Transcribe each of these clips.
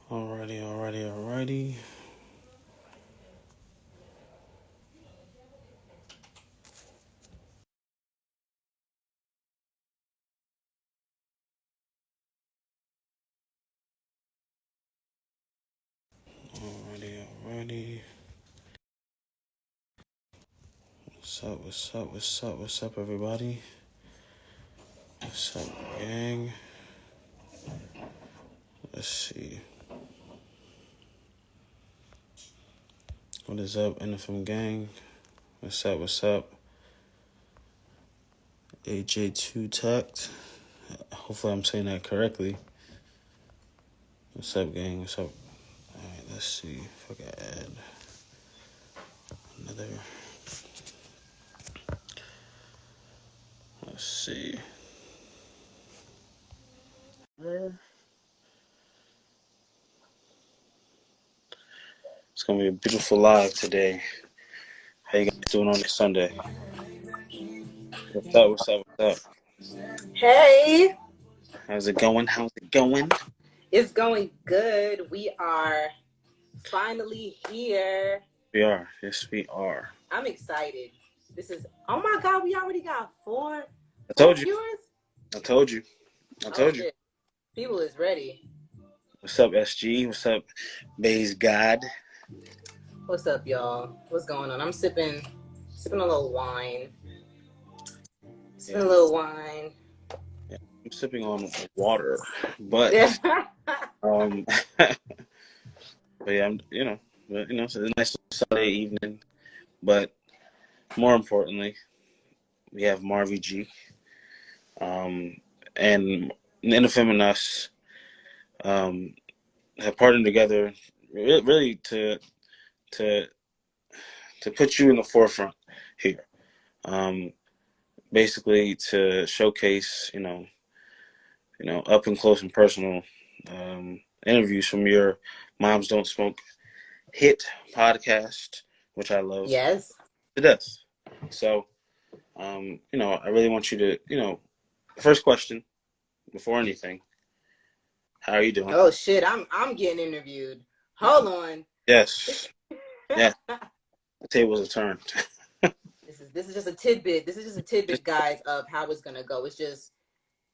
Alrighty. Alrighty. What's up, everybody? What's up, gang? Let's see. What is up, NFM gang? What's up? AJ2 Tucked. Hopefully I'm saying that correctly. What's up, gang? What's up? Alright, let's see if I can add another. Let's see. It's gonna be a beautiful live today. How you guys doing on this Sunday? What's up? Hey, How's it going? it's going good. We are finally here. Yes, we are. I'm excited. Oh my God, we already got four I told you. viewers? I told you. Shit. People is ready. What's up, SG? What's up, Bays God? What's up, y'all? What's going on? I'm sipping a little wine. Yeah, I'm sipping on water, but but yeah, it's a nice Sunday evening. But more importantly, we have Marvi G, and NFM and us have partnered together really to put you in the forefront here. Basically to showcase, up and close and personal interviews from your Moms Don't Smoke hit podcast, which I love to death. So, I really want you to, first question before anything, how are you doing? Oh shit, I'm getting interviewed. Hold on. Yes. Yeah. The tables are turned. This is just a tidbit. This is just a tidbit, guys, of how it's gonna go. It's just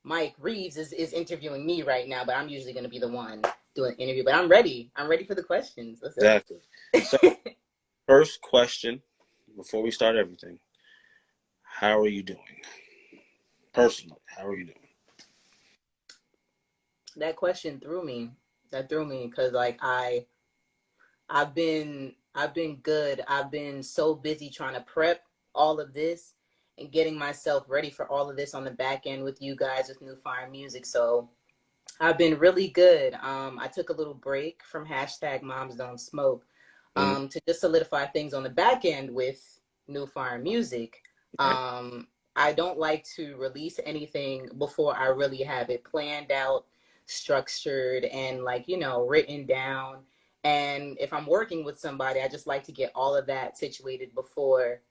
Mike Reeves is interviewing me right now, but I'm usually going to be the one doing the interview. But I'm ready. I'm ready for the questions. Exactly. So, first question before we start everything, how are you doing? Personally, how are you doing? That question threw me. That threw me because like I've been good. I've been so busy trying to prep all of this and getting myself ready for all of this on the back end with you guys with New Fire Music. So I've been really good. I took a little break from #Moms Don't Smoke to just solidify things on the back end with New Fire Music. I don't like to release anything before I really have it planned out, structured, and written down. And if I'm working with somebody, I just like to get all of that situated before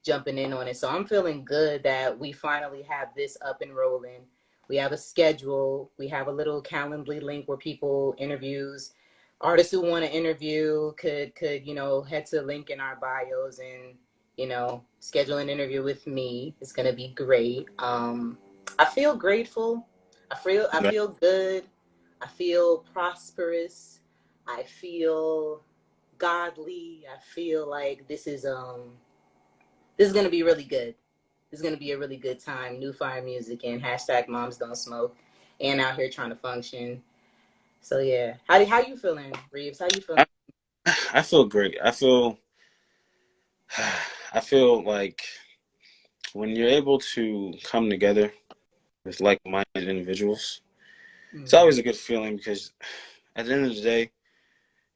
jumping in on it. So I'm feeling good that we finally have this up and rolling. We have a schedule. We have a little Calendly link where people interviews. Artists who want to interview could head to the link in our bios and schedule an interview with me. It's gonna be great. I feel grateful. I feel good. I feel prosperous. I feel godly. I feel like this is gonna be really good. This is gonna be a really good time. New Fire Music and #Moms Don't Smoke, and out here trying to function. So yeah, how you feeling, Reeves? How you feeling? I feel great. I feel like when you're able to come together with like-minded individuals, it's always a good feeling because at the end of the day,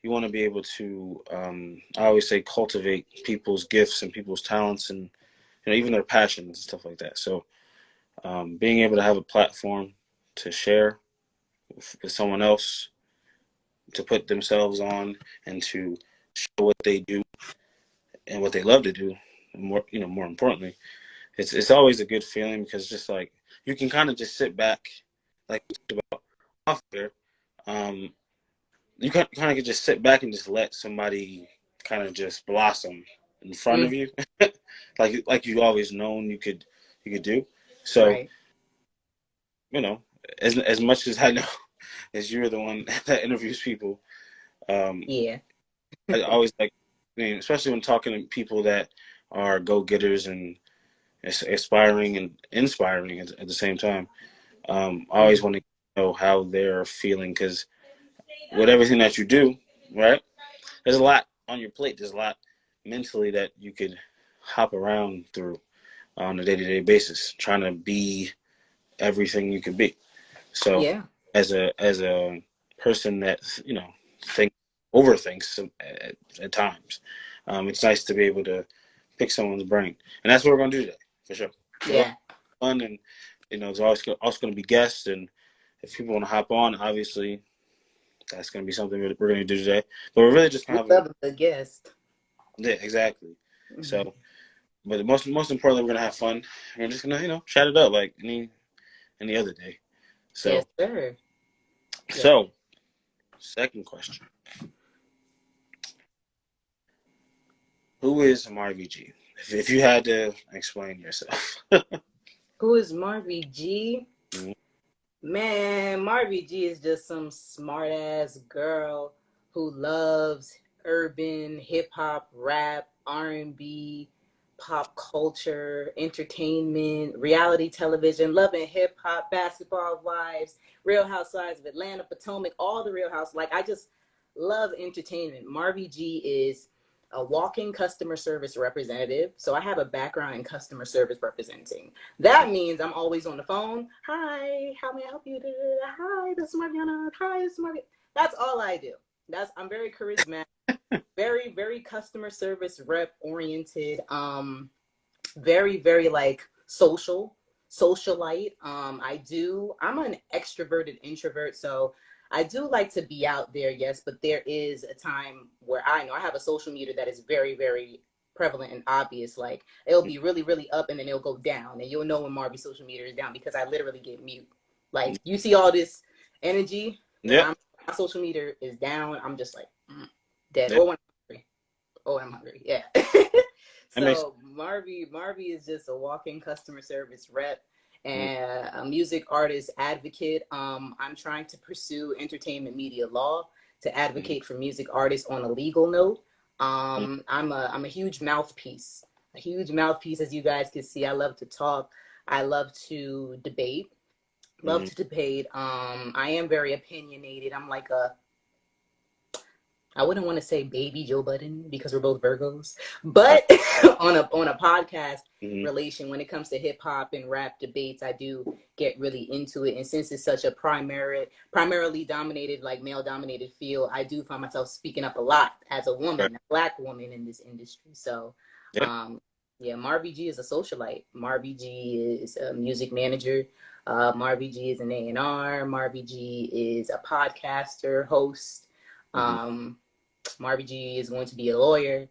you want to be able to, I always say, cultivate people's gifts and people's talents and even their passions and stuff like that. So being able to have a platform to share with someone else, to put themselves on and to show what they do and what they love to do, more importantly, it's always a good feeling because just like you can kind of just sit back, like about off there, you kind of could just sit back and just let somebody kind of just blossom in front of Mm, you, like you always known you could do. So right. you know, as much as I know, as you're the one that interviews people, um, Yeah. I always like, I mean, especially when talking to people that are go getters and aspiring and inspiring at the same time. I always Mm, want to know how they're feeling because with everything that you do, right? There's a lot on your plate. There's a lot mentally that you could hop around through on a day-to-day basis, trying to be everything you could be. So, yeah. as a person that think overthinks at times, it's nice to be able to pick someone's brain, and that's what we're gonna do today for sure. So Yeah. fun, and there's always also going to be guests, and if people want to hop on, obviously that's going to be something we're going to do today. But we're really just We going to have love a good guest. yeah, exactly. Hmm. So, but the most importantly, we're going to have fun. We're just going to chat it up like any other day. Yes, So, sir. Yes. so second question: Who is Marvi G? If you had to explain yourself. Who is Marvi G? Mhm. Man, Marvi G is just some smart ass girl who loves urban hip hop, rap, R&B, pop culture, entertainment, reality television, loving hip hop, basketball wives, Real Housewives of Atlanta, Potomac, all the Real House. Like I just love entertainment. Marvi G is a walking customer service representative. So I have a background in customer service representing. That means I'm always on the phone. Hi, how may I help you? Hi, this is Mariana. Hi, this is Mariana. That's all I do. I'm very charismatic, very, very customer service rep oriented. Very, very like socialite. I'm an extroverted introvert, so I do like to be out there, yes, but there is a time where I know I have a social meter that is very, very prevalent and obvious. Like it'll be really, really up and then it'll go down. And you'll know when Marby's social meter is down because I literally get mute. Like you see all this energy and Yep. my social meter is down. I'm just like dead. Yep. Or when I'm hungry. Oh, I'm hungry. Yeah. That makes So Marvy is just a walking customer service rep mm, and a music artist advocate. I'm trying to pursue entertainment media law to mm, advocate for music artists on a legal note. mm, I'm a huge mouthpiece, as you guys can see. I love to talk. I love to debate. Love mm. to debate. I am very opinionated. I'm like a I wouldn't want to say baby Joe Budden because we're both Virgos, Right. but on a podcast Mm-hmm. relation when it comes to hip hop and rap debates, I do get really into it. And since it's such a primarily dominated, like male dominated field, I do find myself speaking up a lot as a Right. woman, a black woman in this industry. So, Yeah. um, yeah, Marvi G is a socialite. Marvi G is a music manager. Marvi G is an A&R. Marvi G is a podcaster, host. Mm-hmm. Um, Marvi G is going to be a lawyer.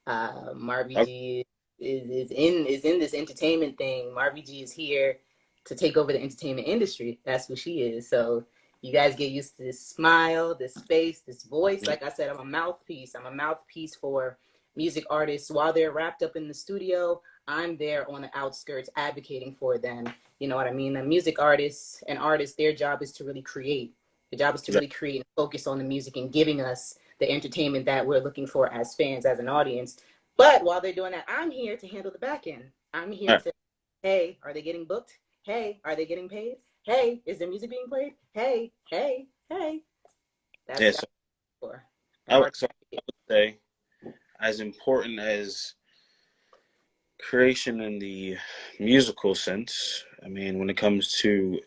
Marvi Okay. G is in this entertainment thing. Marvi G is here to take over the entertainment industry. That's who she is. So you guys get used to this smile, this face, this voice. Yeah. Like I said, I'm a mouthpiece. I'm a mouthpiece for music artists while they're wrapped up in the studio. I'm there on the outskirts advocating for them. You know what I mean? The music artists and artists, their job is to really create. The job is to Right. really create and focus on the music and giving us the entertainment that we're looking for as fans, as an audience. But while they're doing that, I'm here to handle the back end. I'm All here right. to, hey, are they getting booked? Hey, are they getting paid? Hey, is their music being played? Hey, hey, hey. Yeah. That's So for an art. I would say as important as creation in the musical sense, I mean, when it comes to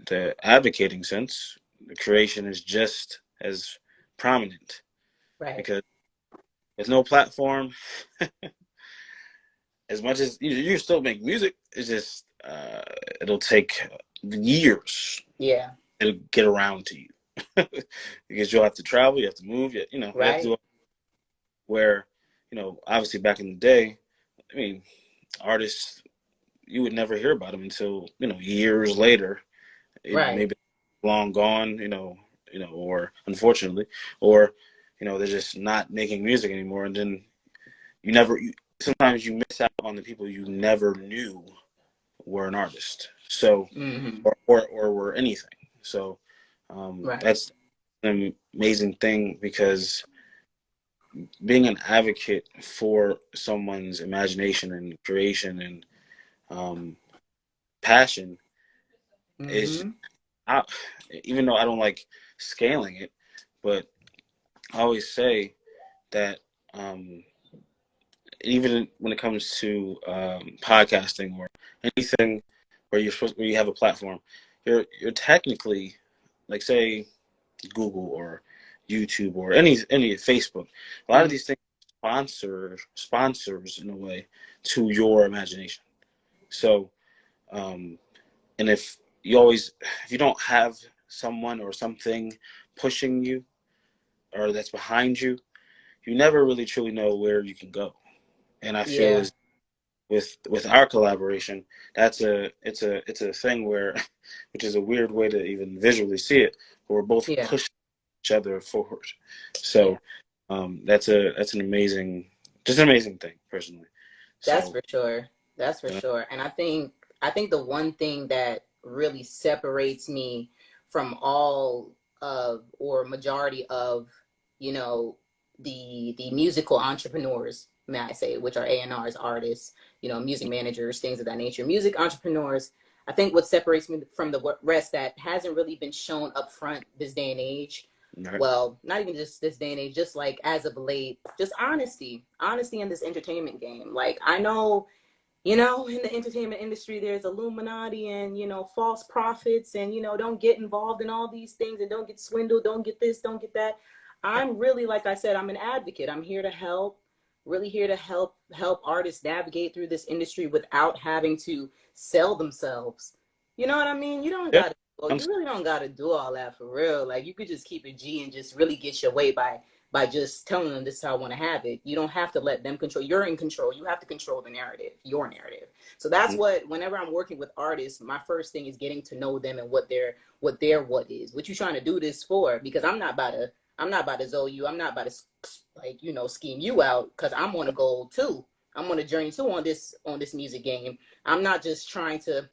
the advocating sense, the creation is just as prominent Right, because there's no platform. As much as you still make music, it's just it'll take years yeah, to get around to you because you'll have to travel, you have to move, you have to right, do where obviously back in the day, I mean, artists you would never hear about them until years later. right, Maybe long gone. or unfortunately, or they're just not making music anymore, and then sometimes you miss out on the people you never knew were an artist. So, Mm-hmm. or were anything. So, Right. that's an amazing thing, because being an advocate for someone's imagination and creation and passion is, Mm-hmm. I, even though I don't like scaling it, but I always say that, even when it comes to podcasting or anything where you have a platform, you're technically, like, say, Google or YouTube or any Facebook. A lot of Mm-hmm. these things sponsors in a way to your imagination. So, um, and if you don't have someone or something pushing you, or that's behind you, you never really truly know where you can go. And I feel Yeah. as with our collaboration, it's a thing where, which is a weird way to even visually see it, but we're both Yeah. pushing each other forward. Yeah. So, that's an amazing, just an amazing thing, personally. That's So, for sure. That's for uh, sure. And I think the one thing that really separates me from all of or majority of, you know, the musical entrepreneurs, may I say, which are A&Rs, artists, music managers, things of that nature. Music entrepreneurs, I think what separates me from the rest that hasn't really been shown up front this day and age, right. well, not even just this day and age, just like as of late, just honesty in this entertainment game. Like, I know, in the entertainment industry, there's Illuminati and, false prophets and, don't get involved in all these things and don't get swindled, don't get this, don't get that. I'm really, like I said, I'm an advocate. I'm here to help, really here to help artists navigate through this industry without having to sell themselves. You know what I mean? You don't Yeah. gotta, well, you really don't gotta do all that for real. Like, you could just keep it G and just really get your way by just telling them this is how I want to have it. You don't have to let them control. You're in control. You have to control the narrative, your narrative. So that's what, whenever I'm working with artists, my first thing is getting to know them and what is. What you trying to do this for? Because I'm not about to zoe you. I'm not about to, like, scheme you out, because I'm on a goal too. I'm on a journey too on this music game. I'm not just trying to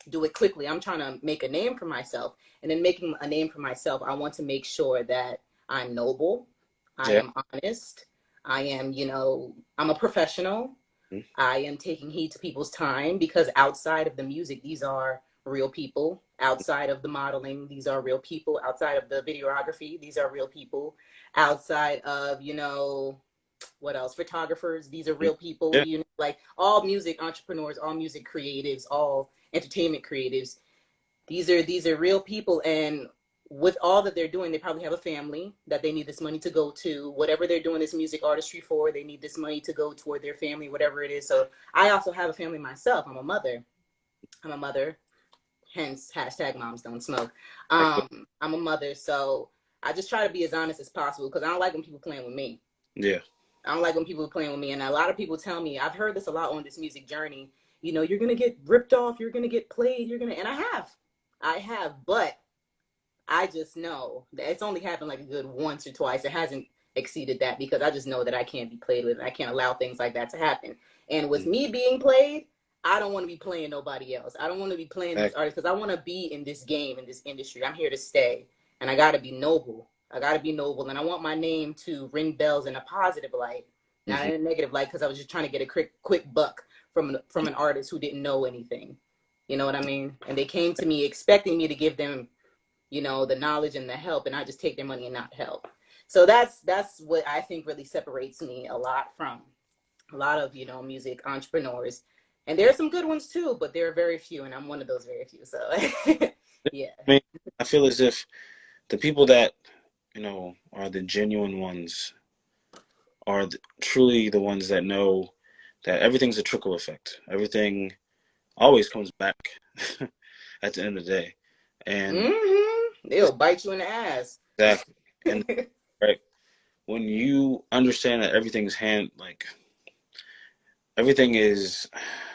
do it quickly. I'm trying to make a name for myself. And in making a name for myself, I want to make sure that I'm noble, I Yeah. am honest, I am, I'm a professional. I am taking heed to people's time, because outside of the music, these are real people. Outside of the modeling, these are real people. Outside of the videography, these are real people. Outside of, what else? Photographers, these are real people. Yeah. Like, all music entrepreneurs, all music creatives, all entertainment creatives, these are real people. And with all that they're doing, they probably have a family that they need this money to go to. Whatever they're doing this music artistry for, they need this money to go toward their family, whatever it is. So I also have a family myself. I'm a mother, hence hashtag moms don't smoke. I'm a mother, so I just try to be as honest as possible, because I don't like when people playing with me. Yeah. I don't like when people are playing with me. And a lot of people tell me, I've heard this a lot on this music journey, you're going to get ripped off, you're going to get played, and I have, but I just know that it's only happened like a good once or twice. It hasn't exceeded that, because I just know that I can't be played with. And I can't allow things like that to happen. And with me being played, I don't want to be playing nobody else. I don't want to be playing these artists, because I want to be in this game, in this industry. I'm here to stay, and I got to be noble. And I want my name to ring bells in a positive light, not Mm-hmm. in a negative light, because I was just trying to get a quick buck from an artist who didn't know anything. You know what I mean? And they came to me expecting me to give them, the knowledge and the help, and I just take their money and not help. So that's what I think really separates me a lot from a lot of, music entrepreneurs. And there are some good ones too, but there are very few, and I'm one of those very few. So yeah. I mean, I feel as if the people that are the genuine ones are truly the ones that know that everything's a trickle effect. Everything always comes back at the end of the day. And They'll bite you in the ass. exactly. And right, when you understand that everything is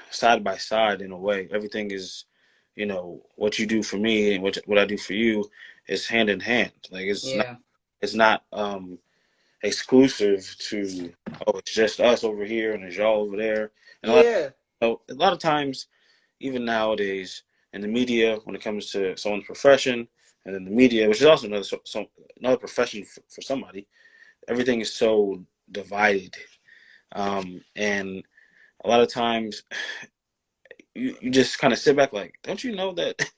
side by side in a way. Everything is, what you do for me and what I do for you. it's hand in hand. Like Yeah. it's not exclusive to, oh, it's just us over here and it's y'all over there. And Yeah. a lot of times, even nowadays in the media, when it comes to someone's profession, and then the media, which is also another profession for somebody, everything is so divided. And a lot of times you just kind of sit back like, don't you know that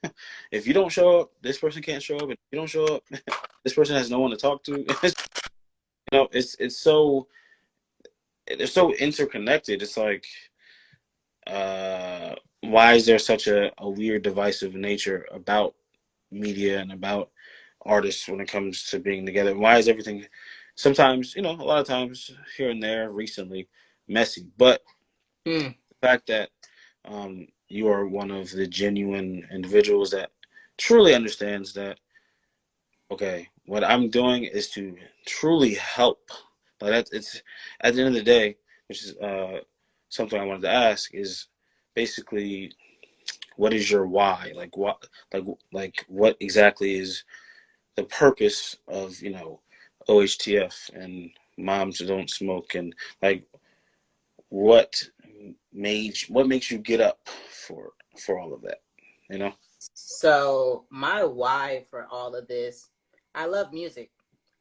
if you don't show up, this person can't show up, and if you don't show up, this person has no one to talk to. It's so they're so interconnected. It's like, why is there such a weird divisive nature about media and about artists when it comes to being together? Why is everything sometimes, a lot of times here and there recently messy? But Mm. the fact that you are one of the genuine individuals that truly understands that, okay, what I'm doing is to truly help. Like that, it's at the end of the day, which is something I wanted to ask is basically, what is your why? Like what exactly is the purpose of O.H.T.F and Moms Don't Smoke, and like what what makes you get up for all of that, you know? So my why for all of this, I love music.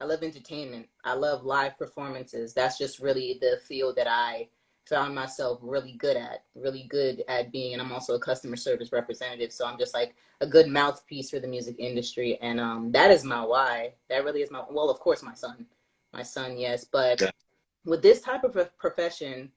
I love entertainment. I love live performances. That's just really the field that I found myself really good at being. And I'm also a customer service representative. So I'm just like a good mouthpiece for the music industry. And that is my why. That really is well, of course, my son. My son, yes. But Yeah. with this type of profession,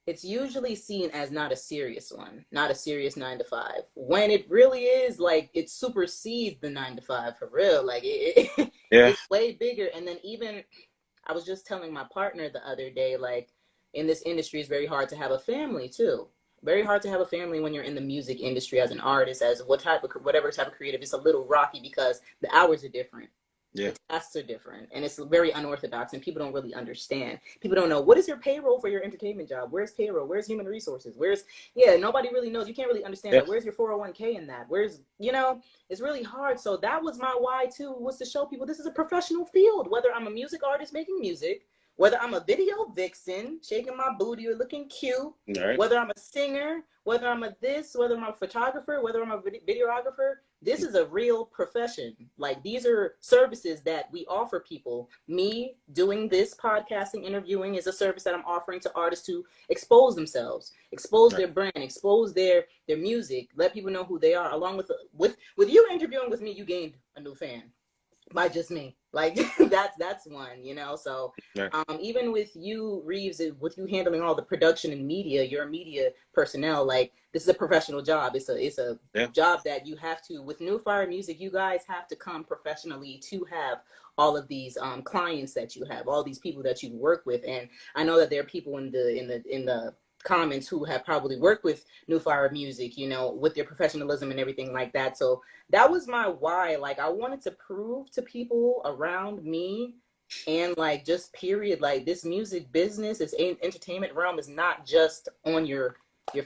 it's usually seen as not a serious one, not a serious 9 to 5. When it really is, like, it supersedes the 9 to 5 for real. Like Yeah. it's way bigger. And then even I was just telling my partner the other day, like, in this industry, it's very hard to have a family too. Very hard to have a family when you're in the music industry as an artist, as whatever type of creative. It's a little rocky because the hours are different. Yeah. The tasks are different, and it's very unorthodox, and people don't really understand. People don't know, what is your payroll for your entertainment job? Where's payroll? Where's human resources? Nobody really knows. You can't really understand Yeah. that. Where's your 401k in that? It's really hard. So that was my why too, was to show people this is a professional field. Whether I'm a music artist making music, whether I'm a video vixen shaking my booty or looking cute, All right. whether I'm a singer, whether I'm whether I'm a photographer, whether I'm a videographer, this is a real profession. Like, these are services that we offer people. Me doing this podcasting, interviewing is a service that I'm offering to artists to expose themselves, expose their brand, expose their music, let people know who they are. Along with you interviewing with me, you gained a new fan by just me. Like, that's one, So Right. even with you, Reeves, with you handling all the production and media, you're a media personnel. Like, this is a professional job. It's a Yeah. job that you have to, with New Fire Music, you guys have to come professionally to have all of these clients that you have, all these people that you work with. And I know that there are people in the comments who have probably worked with New Fire Music, with their professionalism and everything like that. So that was my why. Like, I wanted to prove to people around me, and like, just period, like, this music business, this entertainment realm is not just on your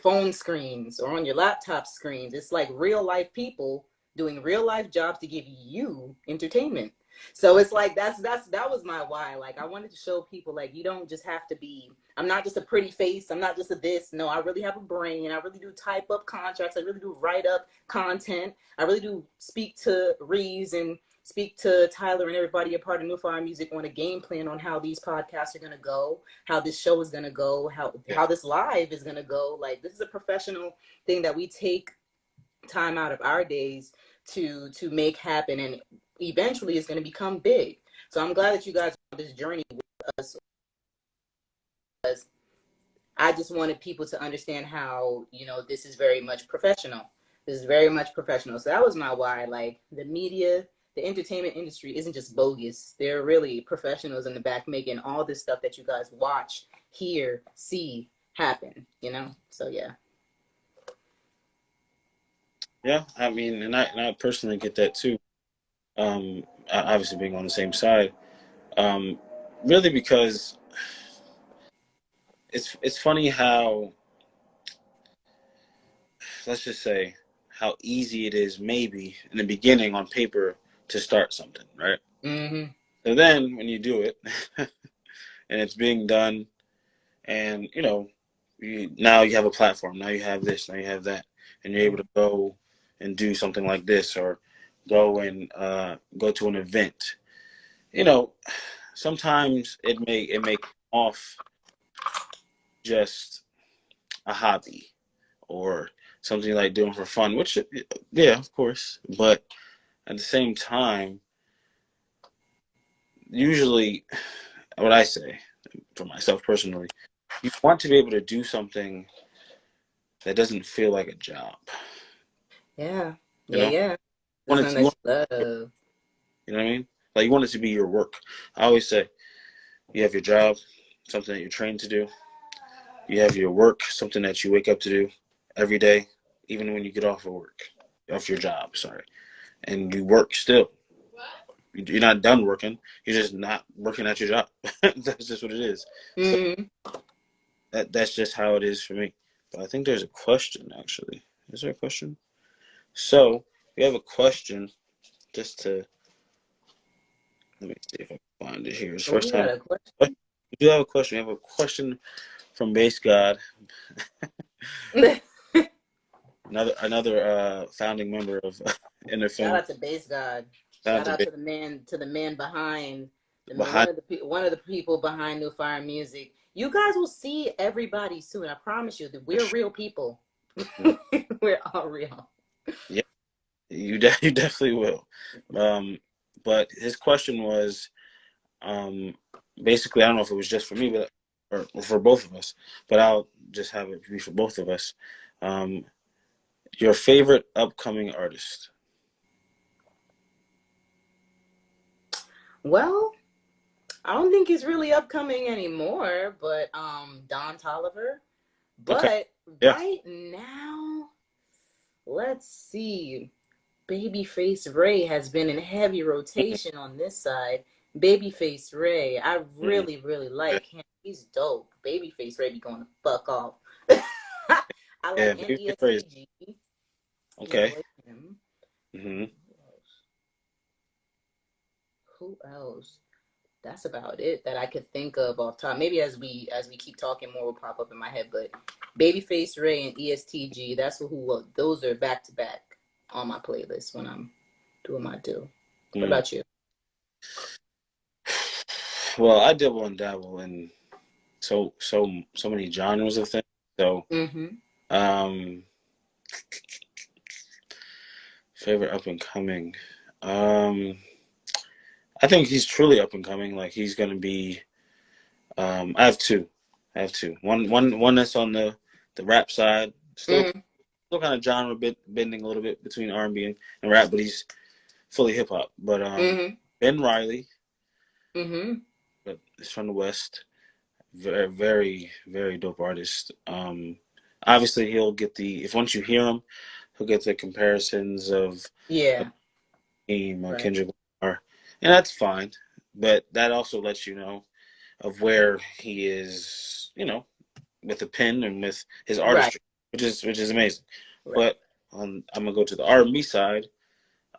phone screens or on your laptop screens. It's like real life people doing real life jobs to give you entertainment. So it's like that was my why. Like, I wanted to show people, like, you don't just have to be, I'm not just a pretty face, I'm not just a this. No, I really have a brain. I really do type up contracts. I really do write up content. I really do speak to Reeves and speak to Tyler and everybody a part of New Fire Music on a game plan on how these podcasts are going to go, how this show is going to go, how this live is going to go. Like, this is a professional thing that we take time out of our days to make happen, and eventually it's going to become big. So I'm glad that you guys are on this journey with us, because I just wanted people to understand how, this is very much professional. This is very much professional. So that was my why. Like, the media, the entertainment industry isn't just bogus. There are really professionals in the back making all this stuff that you guys watch, hear, see happen. So yeah. Yeah. I mean, and I personally get that too. Obviously being on the same side. Um, really because it's funny how, let's just say, how easy it is maybe in the beginning on paper to start something, right? Mm-hmm. So then when you do it and it's being done, and now you have a platform, now you have this, now you have that, and you're able to go and do something like this, or go and go to an event. Sometimes it may come off just a hobby or something like doing for fun, which, yeah, of course, but at the same time, usually, what I say for myself personally, you want to be able to do something that doesn't feel like a job. Yeah. You Yeah, know, yeah. want That's it something to, you that want, you love. you know what I mean? Like, you want it to be your work. I always say, you have your job, something that you're trained to do. You have your work, something that you wake up to do every day, even when you get off of work, off your job. Sorry, and you work still. You're not done working. You're just not working at your job. That's just what it is. So Mm-hmm. that's just how it is for me. But I think there's a question, actually. Is there a question? So we have a question. Just to Let me see if I can find it here. It's the Oh, first we got time. a We question. do have a question. We have a question from Base God, another founding member of Shout NFM. out to Base God. Shout out Shout to out Base to the man behind behind. one of the people behind New Fire Music. You guys will see everybody soon. I promise you that we're real people. We're all real. Yeah, you definitely will. Um, but his question was, um, basically, I don't know if it was just for me, but or for both of us. But I'll just have it be for both of us. Um, your favorite upcoming artist? Well, I don't think he's really upcoming anymore, but Don Tolliver. Okay, But yeah. right now, let's see. Babyface Ray has been in heavy rotation on this side. Babyface Ray, I Mm, really, really yeah, like him. He's dope. Babyface Ray be going to fuck off. I yeah, like very crazy. NESTG. Okay. Enjoy him. Hmm. Who else? That's about it that I could think of off top. Maybe as we keep talking, more will pop up in my head. But Babyface Ray and ESTG, that's who those are back to back on my playlist when I'm doing my do. What Mm. about you? Well, I dibble and dabble in so many genres of things. So, Mm-hmm. um, favorite up and coming. Um, I think he's truly up and coming. Like, he's gonna be. I have two. I have two. One that's on the rap side. Mm-hmm. Still kind of genre bending a little bit between R&B and rap, but he's fully hip hop. But Mm-hmm. Ben Riley, Mm-hmm. but he's from the West. Very, very, very dope artist. Obviously, he'll get the if once you hear him, he'll get the comparisons of Yeah. Right. Kendrick Lamar, and that's fine. But that also lets you know of where he is, with the pen and with his Right. artistry, which is amazing. Right. But I'm gonna go to the R&B side.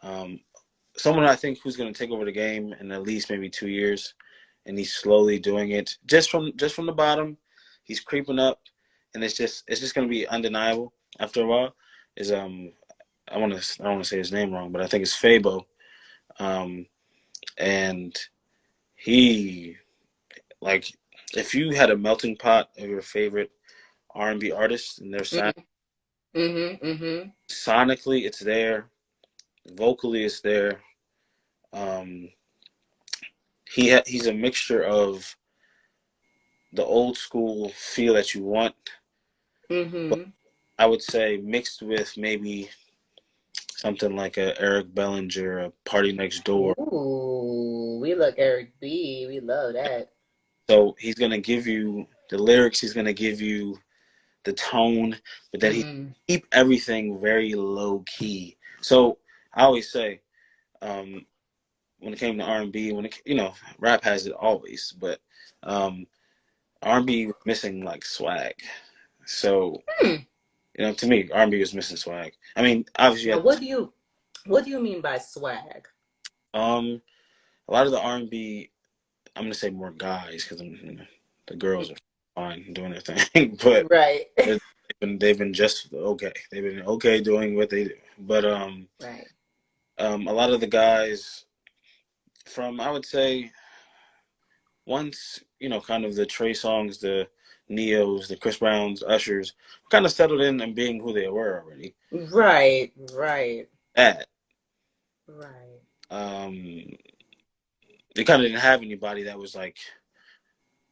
Um, Someone I think who's gonna take over the game in at least maybe 2 years, and he's slowly doing it just from the bottom. He's creeping up, and it's just gonna be undeniable after a while. Is I don't want to say his name wrong, but I think it's Fabo. Um, and he like if you had a melting pot of your favorite R&B artists and their sound, Mm-hmm. Mm-hmm. Mm-hmm. sonically it's there, vocally it's there. Um, he's a mixture of the old school feel that you want, but Mm-hmm. I would say mixed with maybe something like a Eric Bellinger, a Party Next Door. Ooh, we look Eric B. We love that. So he's gonna give you the lyrics, he's gonna give you the tone, but then he Mm-hmm. keep everything very low key. So I always say, um, when it came to R&B, rap has it always, but um, R&B was missing like swag. So Hmm. to me, R&B was missing swag. I mean, obviously, Now, what do you mean by swag? A lot of the R&B, I'm gonna say more guys because the girls are fine doing their thing, but Right. they've been just okay. They've been okay doing what they do. But Right. a lot of the guys from, I would say, once kind of the Trey Songs, the Neos, the Chris Browns, Ushers, kind of settled in and being who they were already. Right. Right. At Right. um, they kind of didn't have anybody that was like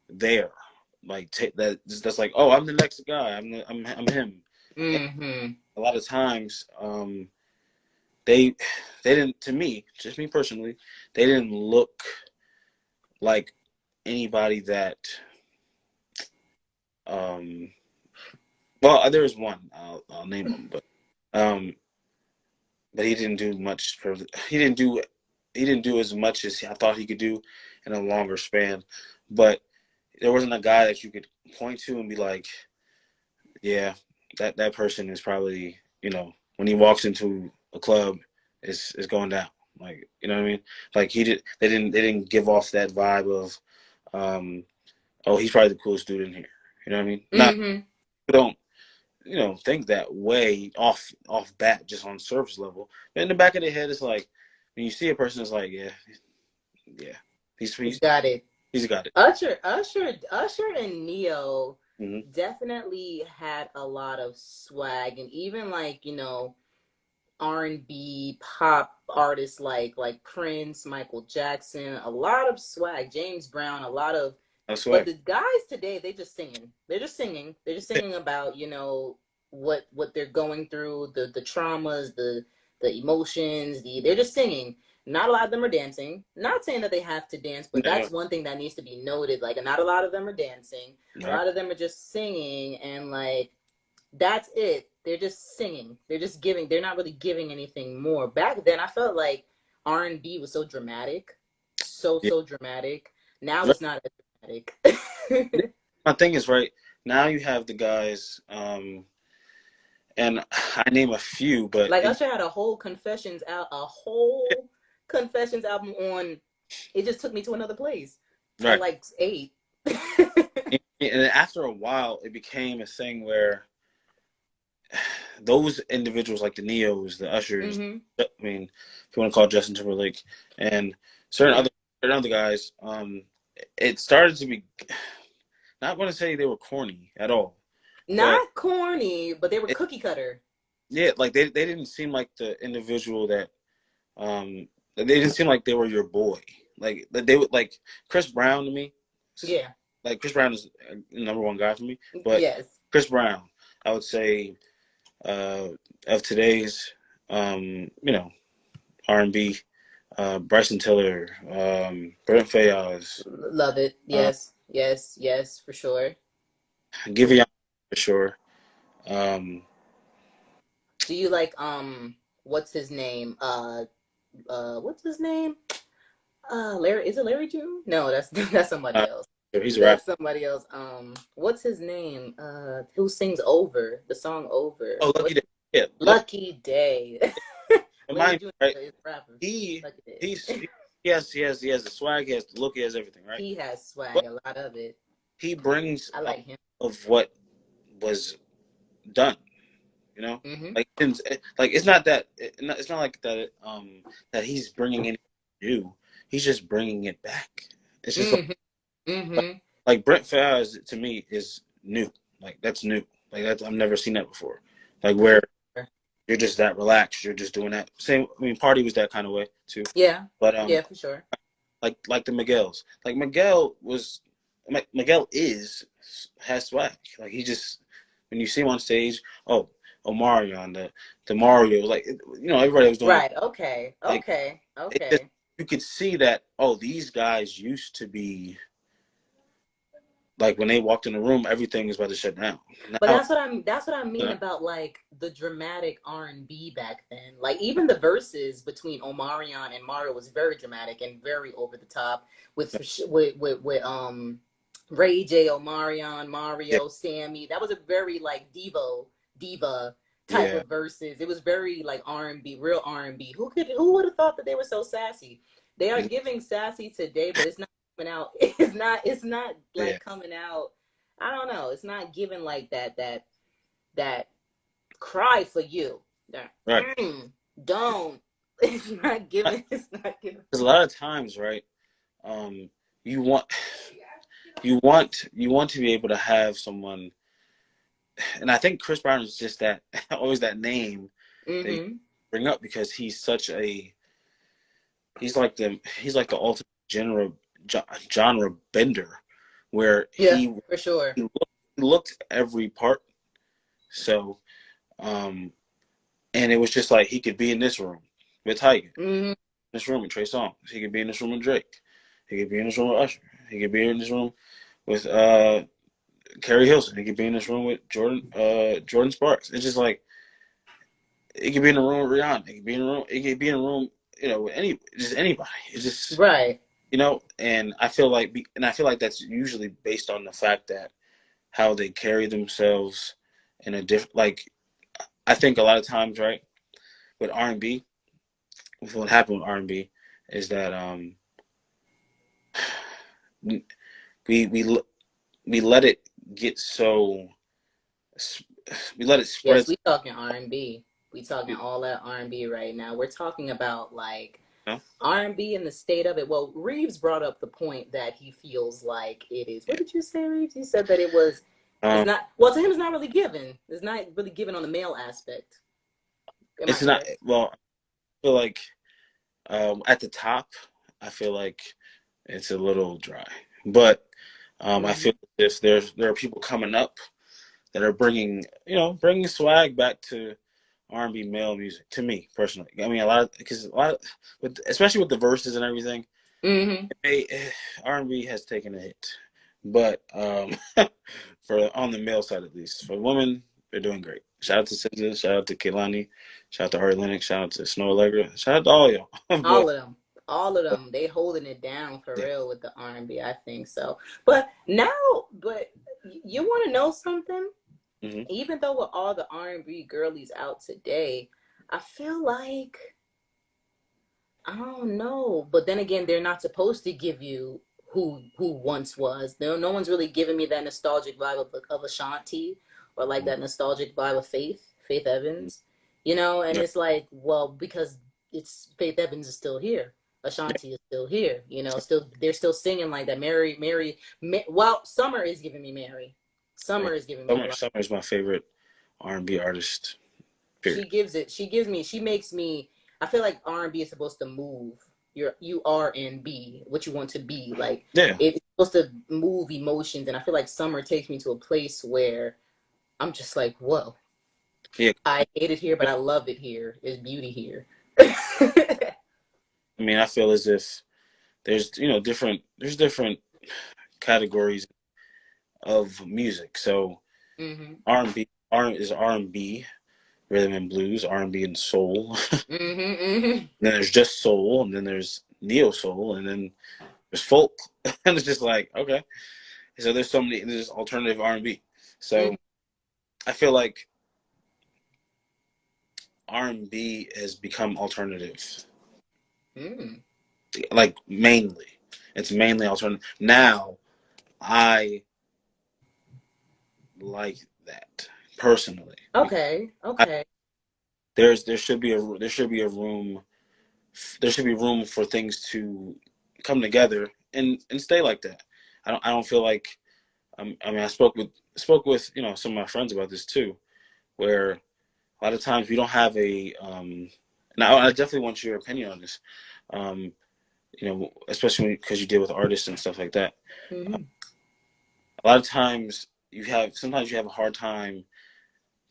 there, like that's like, oh, I'm the next guy. I'm him. And Mm-hmm. a lot of times, they they didn't. To me, just me personally, they didn't look like anybody that. Um, well, there's one. I'll name him, um, but he didn't do much for. He didn't do as much as I thought he could do in a longer span. But there wasn't a guy that you could point to and be like, yeah, that person is probably, when he walks into a club, is going down. Like, you know what I mean? Like, they didn't give off that vibe of, oh, he's probably the coolest dude in here. You know what I mean? Not Mm-hmm. people don't, think that way off bat, just on surface level. But in the back of their head, it's like when you see a person, it's like, yeah, yeah, he's He's he's got it. he's got it. Usher and Neo Mm-hmm. definitely had a lot of swag, and even like, R&B pop artists like Prince, Michael Jackson, a lot of swag, James Brown, a lot of. That's But why. the guys today, they just singing. They're just singing. They're just singing about, what they're going through, the traumas, the emotions. They're just singing. Not a lot of them are dancing. Not saying that they have to dance, but Yeah, that's one thing that needs to be noted. Like, not a lot of them are dancing. A right. lot of them are just singing, and like that's it. They're just singing. They're just giving. They're not really giving anything more. Back then, I felt like R&B was so dramatic, Yeah. so dramatic. Now Right. it's not as dramatic. My thing is, right now you have the guys, and I name a few, but Like Usher had a whole confessions album on. It just took me to another place at right. like 8. And after a while, it became a thing where those individuals, like the Neos, the Ushers, Mm-hmm. I mean, if you want to call Justin Timberlake, and certain Yeah. other guys, it started to be. Not going to say they were corny at all, but Not corny, but they were cookie cutter. yeah, like they didn't seem like the individual that they didn't seem like they were your boy. Like they would, like Chris Brown to me. Yeah. Like Chris Brown is a number one guy for me, but Yes. Chris Brown, I would say, of today's, R&B, Bryson Tiller, Brent Fayez, Love it. uh, Yes. Yes. Yes. For sure. For sure. Giveon for sure. Um, Do you like what's his name? What's his name? Larry, is it Larry June? No, that's that's somebody uh, else. he's a rapper. That's somebody else. What's his name? Who sings Over, the song Over? Oh, Lucky What's Day. Yeah, Lucky Day? Larry Remind me, June right? is a rapper. He Lucky Day. he's he has the swag, he has the look, he has everything, right? He has swag, But a lot of it. he brings I like him. of what was done. You know, Mm-hmm. like it's not that it's not like that that he's bringing anything new. He's just bringing it back. It's just Mm-hmm. like, Mm-hmm. like Brent Fayez to me is new. Like that's new. Like that's I've never seen that before. Like For where sure. you're just that relaxed. You're just doing that. Same. I mean, Party was that kind of way too. Yeah. But Yeah, for sure. like the Miguel's. Like Miguel has swag. Like he just when you see him on stage, oh, Omarion, the Mario, like everybody was doing it. Right. Okay. Like Okay. it just Okay. you could see that, oh, these guys used to be like when they walked in the room, everything was about to shut down. But Now, that's what I mean about like the dramatic R&B back then. Like even the verses between Omarion and Mario was very dramatic and very over the top with Ray J, Omarion, yeah, Mario, Sammy. That was a very like diva type Yeah. of verses. It was very like R&B, real R&B. Who would have thought that they were so sassy? They are giving sassy today, but it's not coming out. It's not Yeah. like coming out. I don't know. It's not giving like that cry for you. That Right. don't. It's not giving. It's not giving. Because a lot of times, right? Um, you want you want to be able to have someone, and I think Chris Brown is just that always that name that you Mm-hmm. bring up because he's like the ultimate genre bender, where Yeah, he for sure. he looked every part. So, um, and it was just like he could be in this room with Tiger, Mm-hmm. this room with Trey Songz. He could be in this room with Drake. He could be in this room with Usher. He could be in this room with Carrie Hilson. He could be in this room with Jordan Sparks. It's just like it could be in the room with Rihanna. It could be in the room. It could be in a room, with just anybody. It's just Right. and I feel like that's usually based on the fact that how they carry themselves in a different like I think a lot of times, right, with R&B, with what happened with R&B is that we we we let it get so we let it spread. Yes, we talking R&B. We talking all that R&B right now. We're talking about like You know? R&B and the state of it. Well, Reeves brought up the point that he feels like it is. What Yeah. did you say, Reeves? You said that it's Um, not, well, to him, it's not really given. It's not really given on the male aspect. Am I it's not correct? well. I feel like at the top, I feel like it's a little dry, but I Mm-hmm. feel if there are people coming up that are bringing swag back to R&B male music. To me personally, I mean especially with the verses and everything, Mm-hmm. R&B has taken a hit, but for on the male side at least, for women they're doing great. Shout out to SZA, shout out to Kehlani, shout out to Ari Lennox, shout out to Snow Allegra, shout out to all y'all. All but of them. All of them. They holding it down for yeah, real with the R&B. I think so. But now, but you want to know something? hmm Even though with all the R&B girlies out today, I feel like I don't know. But then again, they're not supposed to give you who once was. No one's really giving me that nostalgic vibe of Ashanti or like that nostalgic vibe of Faith Evans. And yeah, it's like, well, because it's Faith Evans is still here. Ashanti is still here. Still they're still singing like that. Well, Summer is giving me Mary. right. Summer is giving me a lot. Summer is my favorite R&B artist. Period. She makes me. I feel like R&B is supposed to move. You are and be what you want to be. Like Yeah, it's supposed to move emotions, and I feel like Summer takes me to a place where I'm just like, whoa, yeah. I hate it here, but I love it here. There's beauty here. I mean, I feel as if there's different categories of music. So hmm R&B is R&B, rhythm and blues, R&B and soul. hmm Then there's just soul, and then there's neo soul, and then there's folk, and it's just like okay. So there's alternative R&B. hmm So I feel like R&B has become alternative, hmm like mainly. It's mainly alternative now. I like that personally. Okay. I, Okay. there should be a room there should be room for things to come together and stay like that. I don't feel like I mean I spoke with some of my friends about this too, where a lot of times we don't have a and I definitely want your opinion on this, um, especially because you deal with artists and stuff like that. hmm A lot of times sometimes you have a hard time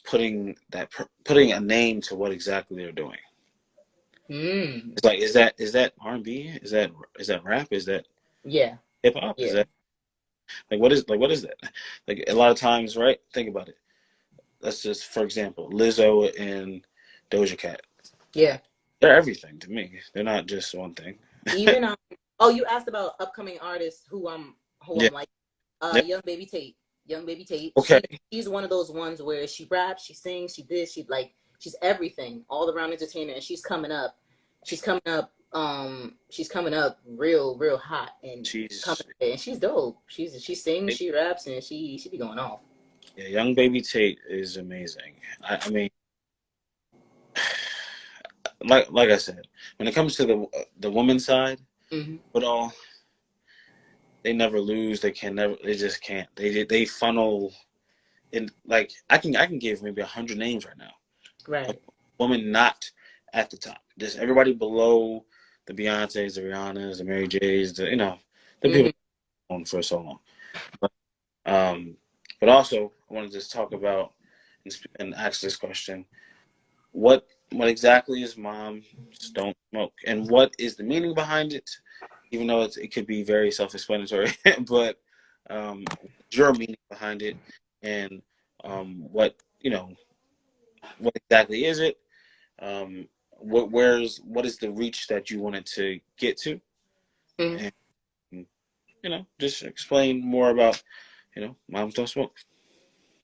putting a name to what exactly they're doing. mm. It's like is that R&B? Is that rap? Is that Yeah. hip hop? Is Yeah. that what is that? Like a lot of times, right? Think about it. Let's just for example, Lizzo and Doja Cat. Yeah. They're everything to me. They're not just one thing. Even oh, you asked about upcoming artists who Yeah. I'm like Yep. Young Baby Tate. Young Baby Tate. Okay. She's one of those ones where she raps, she sings, she's everything, all around entertainment, and she's coming up real hot and She's and she's dope. She sings, she raps, and she be going off. yeah, Young Baby Tate is amazing. I mean, like I said, when it comes to the woman's side, Mm-hmm. but all they never lose. They can never. They just can't. They funnel in like I can give maybe 100 names right now. A Right. woman not at the top. Just everybody below the Beyonces, the Rihannas, the Mary J's, the Mm-hmm. people known for so long. But, um, but also I wanted to talk about and ask this question: what exactly is Moms Don't Smoke, and what is the meaning behind it? Even though it could be very self-explanatory, but your meaning behind it, and what what exactly is it? What is the reach that you wanted to get to, Mm-hmm. and just explain more about Moms Don't Smoke.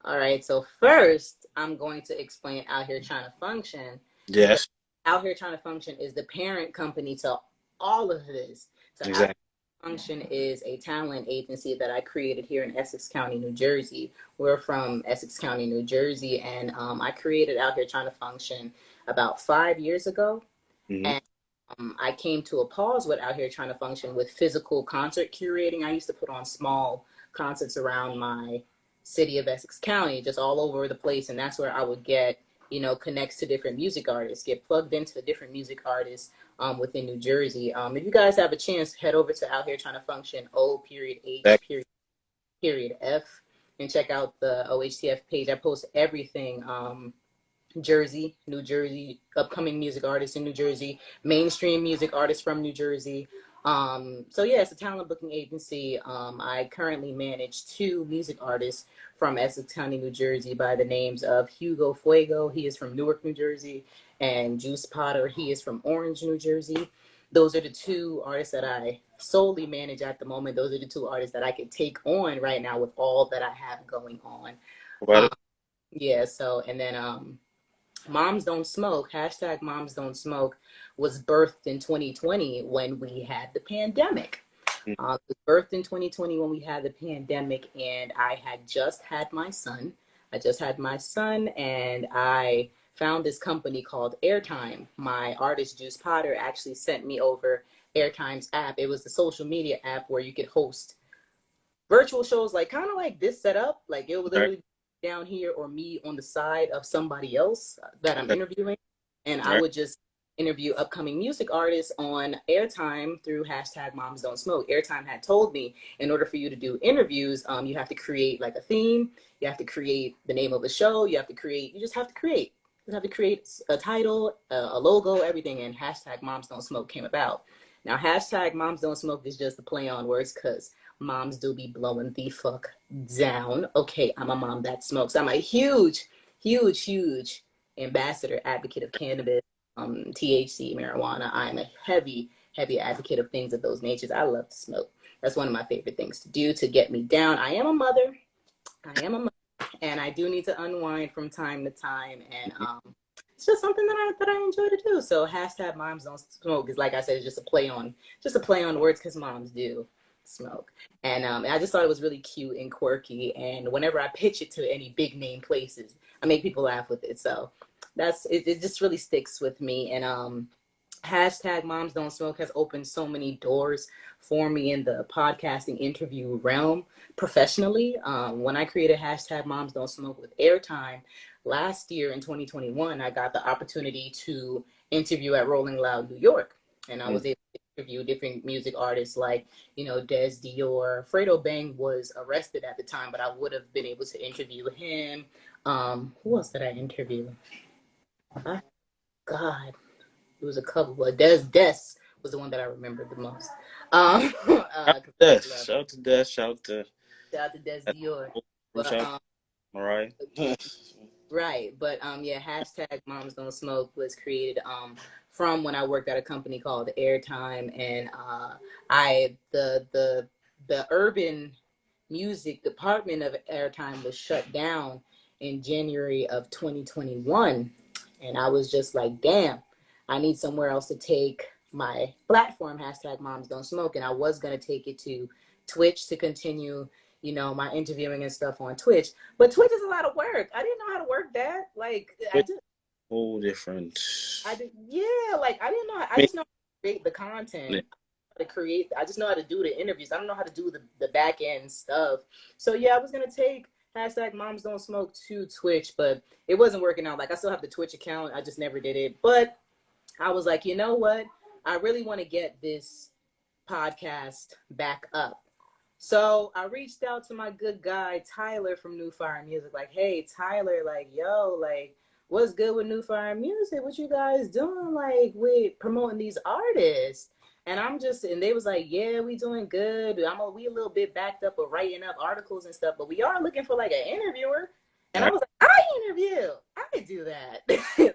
All right. So first, I'm going to explain Out Here Trying to Function, because Yes, Out Here Trying to Function is the parent company to all of this. So Out Here exactly. Function is a talent agency that I created here in Essex County, New Jersey. We're from Essex County, New Jersey, and I created Out Here Trying to Function about 5 years ago. Hmm. And I came to a pause with Out Here Trying to Function with physical concert curating. I used to put on small concerts around my city of Essex County, just all over the place, and that's where I would get connects to different music artists, get plugged into different music artists within New Jersey. If you guys have a chance, head over to Out Here Trying to Function O.H.T.F and check out the O.H.T.F page. I post everything. Jersey, New Jersey, upcoming music artists in New Jersey, mainstream music artists from New Jersey. So yeah, it's a talent booking agency. I currently manage two music artists from Essex County, New Jersey, by the names of Hugo Fuego. He is from Newark, New Jersey, and Juice Potter. He is from Orange, New Jersey. Those are the two artists that I solely manage at the moment. Those are the two artists that I could take on right now with all that I have going on. About Um, it. yeah. So and then Moms Don't Smoke, hashtag Moms Don't Smoke, was birthed in 2020 when we had the pandemic. It was birthed in 2020 when we had the pandemic, and I had just had my son. I just had my son, and I found this company called Airtime. My artist, Juice Potter, actually sent me over Airtime's app. It was the social media app where you could host virtual shows, like kind of like this setup. Like it would Right. literally be down here or me on the side of somebody else that I'm Okay. interviewing, and I Right. would just interview upcoming music artists on Airtime through hashtag Moms Don't Smoke. Airtime had told me in order for you to do interviews, you have to create like a theme, you have to create the name of the show, you just have to create. You have to create a title, a logo, everything, and hashtag Moms Don't Smoke came about. Now, hashtag Moms Don't Smoke is just a play on words because moms do be blowing the fuck down. Okay, I'm a mom that smokes. I'm a huge ambassador, advocate of cannabis, THC, marijuana. I'm a heavy advocate of things of those natures. I love to smoke. That's one of my favorite things to do to get me down. I am a mother. And I do need to unwind from time to time. And it's just something that I enjoy to do. So hashtag Moms Don't Smoke is, like I said, it's just a play on words because moms do smoke. And I just thought it was really cute and quirky. And whenever I pitch it to any big name places, I make people laugh with it. So that's it. It just really sticks with me. And hashtag Moms Don't Smoke has opened so many doors for me in the podcasting interview realm professionally. When I created hashtag Moms Don't Smoke with Airtime last year in 2021, I got the opportunity to interview at Rolling Loud, New York. And I was able to interview different music artists like, Des Dior. Fredo Bang was arrested at the time, but I would have been able to interview him. Who else did I interview? God, it was a couple, but Des was the one that I remembered the most. Shout out to Des. Shout out to Des. Shout out to Des Dior. Shout But out to Mariah. right, but yeah, hashtag Moms Don't Smoke was created from when I worked at a company called Airtime, and I the urban music department of Airtime was shut down in January of 2021. And I was just like, damn, I need somewhere else to take my platform, hashtag Moms Don't Smoke. And I was going to take it to Twitch to continue, my interviewing and stuff on Twitch. But Twitch is a lot of work. I didn't know how to work that. Like, I just whole different. I did, yeah. Like I didn't know. I I just know how to create the content. To create. I just know how to do the interviews. I don't know how to do the back end stuff. So yeah, I was gonna take hashtag Moms Don't Smoke to Twitch, but it wasn't working out. Like I still have the Twitch account. I just never did it. But I was like, you know what? I really want to get this podcast back up. So I reached out to my good guy Tyler from New Fire Music. Like, hey Tyler, like, yo, like, what's good with New Fire Music? What you guys doing, like, with promoting these artists? And they was like, yeah, we doing good. We a little bit backed up of writing up articles and stuff, but we are looking for like an interviewer. And I was like, I interview. I do that.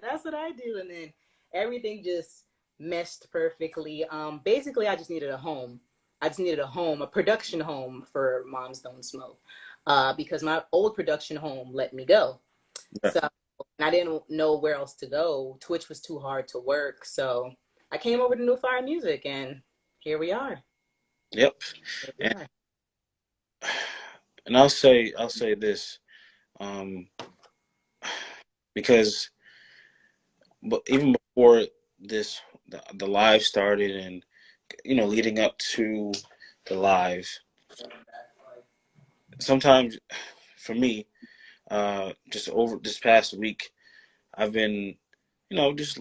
That's what I do. And then everything just meshed perfectly. Basically, I just needed a home. A production home for Moms Don't Smoke, because my old production home let me go. Yeah. So and I didn't know where else to go. Twitch was too hard to work, so I came over to New Fire Music, and here we are. Yep. And I'll say this, because, but even before this, the live started, and leading up to the live, sometimes for me, just over this past week, I've been, just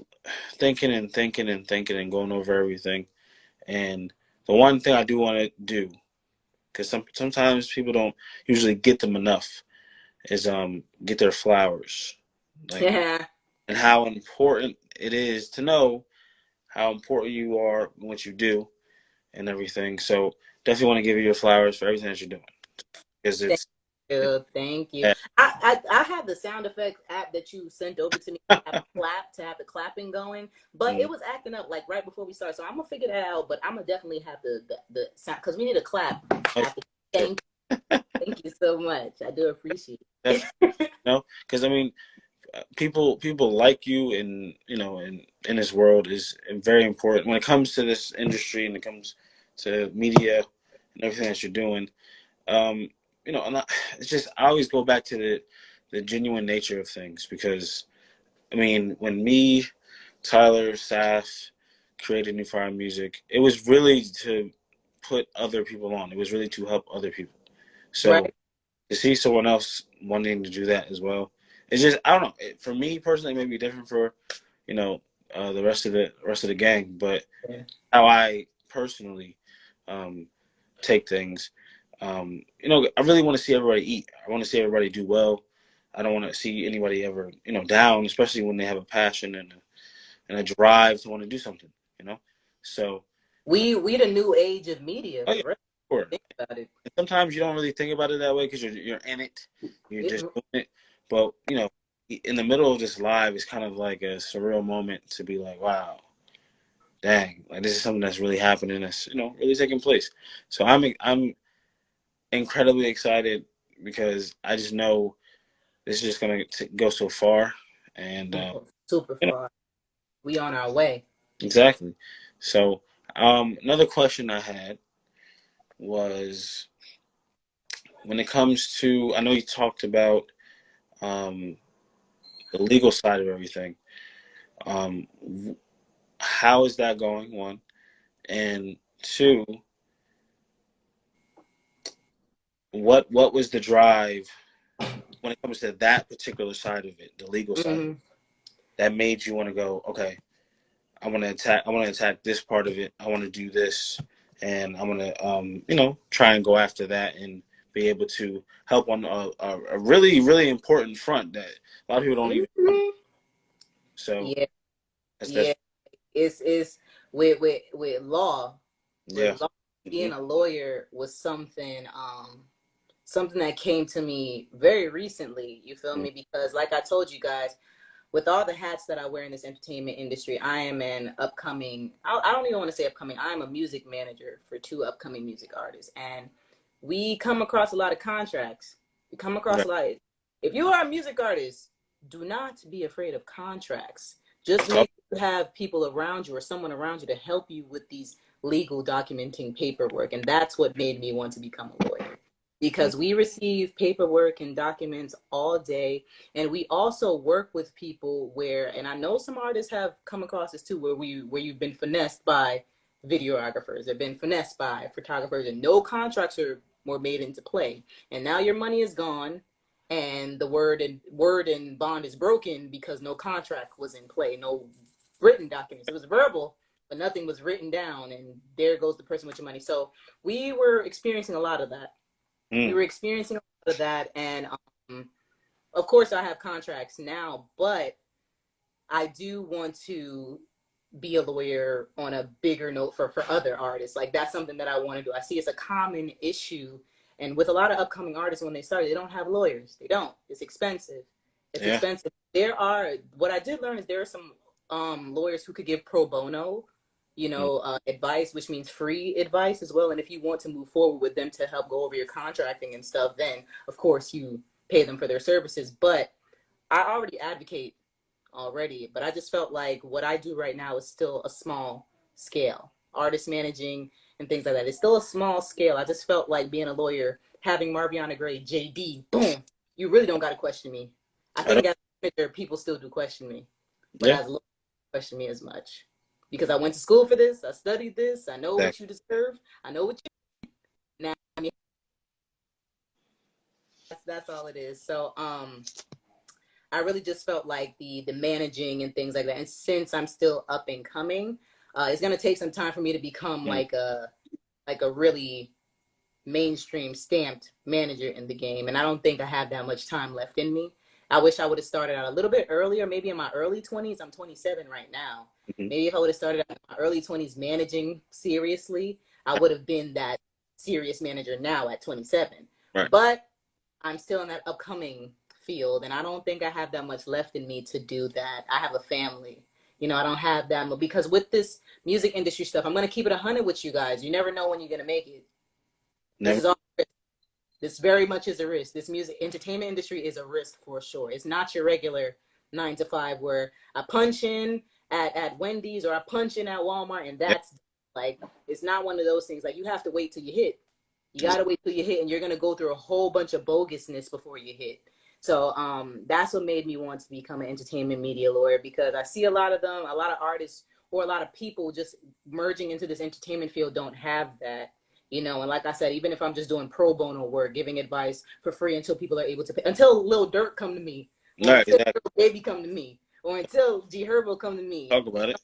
thinking and thinking and thinking and going over everything. And the one thing I do want to do, because sometimes people don't usually get them enough, is get their flowers. Like, Yeah. And how important it is to know how important you are in what you do and everything. So definitely want to give you your flowers for everything that you're doing, because it's Thank you. yeah. I have the sound effects app that you sent over to me to have the clapping going, but it was acting up like right before we start. So I'm gonna figure that out. But I'm gonna definitely have the sound, because we need a clap. Thank you so much. I do appreciate it. Because I mean, people like you in this world is very important when it comes to this industry and it comes to media and everything that you're doing. It's just, I always go back to the genuine nature of things, because I mean, when me, Tyler, Saf created New Fire Music, it was really to put other people on. It was really to help other people. So Right. to see someone else wanting to do that as well, it's just, I don't know. For me personally, it may be different for the rest of the gang, but how I personally take things. I really want to see everybody eat. I want to see everybody do well. I don't want to see anybody ever, down, especially when they have a passion and a drive to want to do something, So we the new age of media. oh yeah, For real. sure. Think about it. And sometimes you don't really think about it that way because you're in it, you're just doing it. But in the middle of this live, it's kind of like a surreal moment to be like, wow, dang, like this is something that's really happening, that's really taking place. So I'm incredibly excited, because I just know this is just gonna go so far, and Super far. We on our way. exactly. So another question I had was, when it comes to, I know you talked about the legal side of everything. Um, how is that going? One, and two, what was the drive when it comes to that particular side of it, the legal side of it, that made you want to go, okay, I want to attack this part of it. I want to do this, and I want to try and go after that and be able to help on a really, really important front that a lot of people don't even know. So yeah, it's with law. Yeah. Being a lawyer was something that came to me very recently. You feel me? Because like I told you guys, with all the hats that I wear in this entertainment industry, I am an upcoming, I don't even want to say upcoming, I'm a music manager for 2 upcoming music artists. And we come across a lot of contracts. We come across Right. a lot. If you are a music artist, do not be afraid of contracts. Just So, make sure you have people around you or someone around you to help you with these legal documenting paperwork. And that's what made me want to become a lawyer. Because we receive paperwork and documents all day. And we also work with people where, and I know some artists have come across this too, where you've been finessed by videographers, have been finessed by photographers, and no contracts were made into play. And now your money is gone, and the word and bond is broken because no contract was in play, no written documents. It was verbal, but nothing was written down, and there goes the person with your money. So we were experiencing a lot of that. We mm, were experiencing a lot of that, and of course I have contracts now, but I do want to be a lawyer on a bigger note for other artists. Like that's something that I want to do. I see it's a common issue, and with a lot of upcoming artists, when they start, they don't have lawyers. They don't. It's expensive. It's yeah. expensive. What I did learn is there are some lawyers who could give pro bono, Mm, advice, which means free advice as well. And if you want to move forward with them to help go over your contracting and stuff, then of course you pay them for their services. But I already advocate already, but I just felt like what I do right now is still a small scale. Artist managing and things like that. It's still a small scale. I just felt like being a lawyer, having Marviana Gray, JD, boom, you really don't got to question me. I I don't. think as a manager, people still do question me, but Yeah. as a lawyer, question me as much. Because I went to school for this, I studied this, I know what Exactly. you deserve, I know what you now. I mean, that's all it is. So I really just felt like the managing and things like that. And since I'm still up and coming, it's gonna take some time for me to become Mm, like a really mainstream stamped manager in the game. And I don't think I have that much time left in me. I wish I would have started out a little bit earlier, maybe in my early 20s. I'm 27 right now. mhm. Maybe if I would have started out in my early 20s managing seriously, I would have been that serious manager now at 27. Right. But I'm still in that upcoming field, and I don't think I have that much left in me to do that. I have a family. I don't have that much because with this music industry stuff, I'm gonna keep it 100 with you guys. You never know when you're gonna make it. This Never. is all. This very much is a risk. This music entertainment industry is a risk for sure. It's not your regular 9 to 5 where I punch in at Wendy's or I punch in at Walmart and Yeah. that's like it's not one of those things. Like you have to wait till you hit. You Ex- gotta wait till you hit, and you're gonna go through a whole bunch of bogusness before you hit. So that's what made me want to become an entertainment media lawyer because I see a lot of them, a lot of artists or a lot of people just merging into this entertainment field don't have that. And like I said, even if I'm just doing pro bono work, giving advice for free until people are able to pay, until Lil Durk come to me, or Right. until Exactly. Lil Baby come to me, or until G Herbo come to me. Talk about it.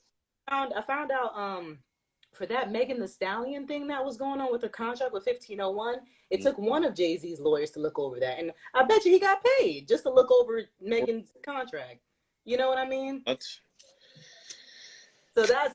I found out for that Megan Thee Stallion thing that was going on with her contract with 1501, it Mm. took one of Jay-Z's lawyers to look over that. And I bet you he got paid just to look over Megan's contract. You know what I mean? What? So that's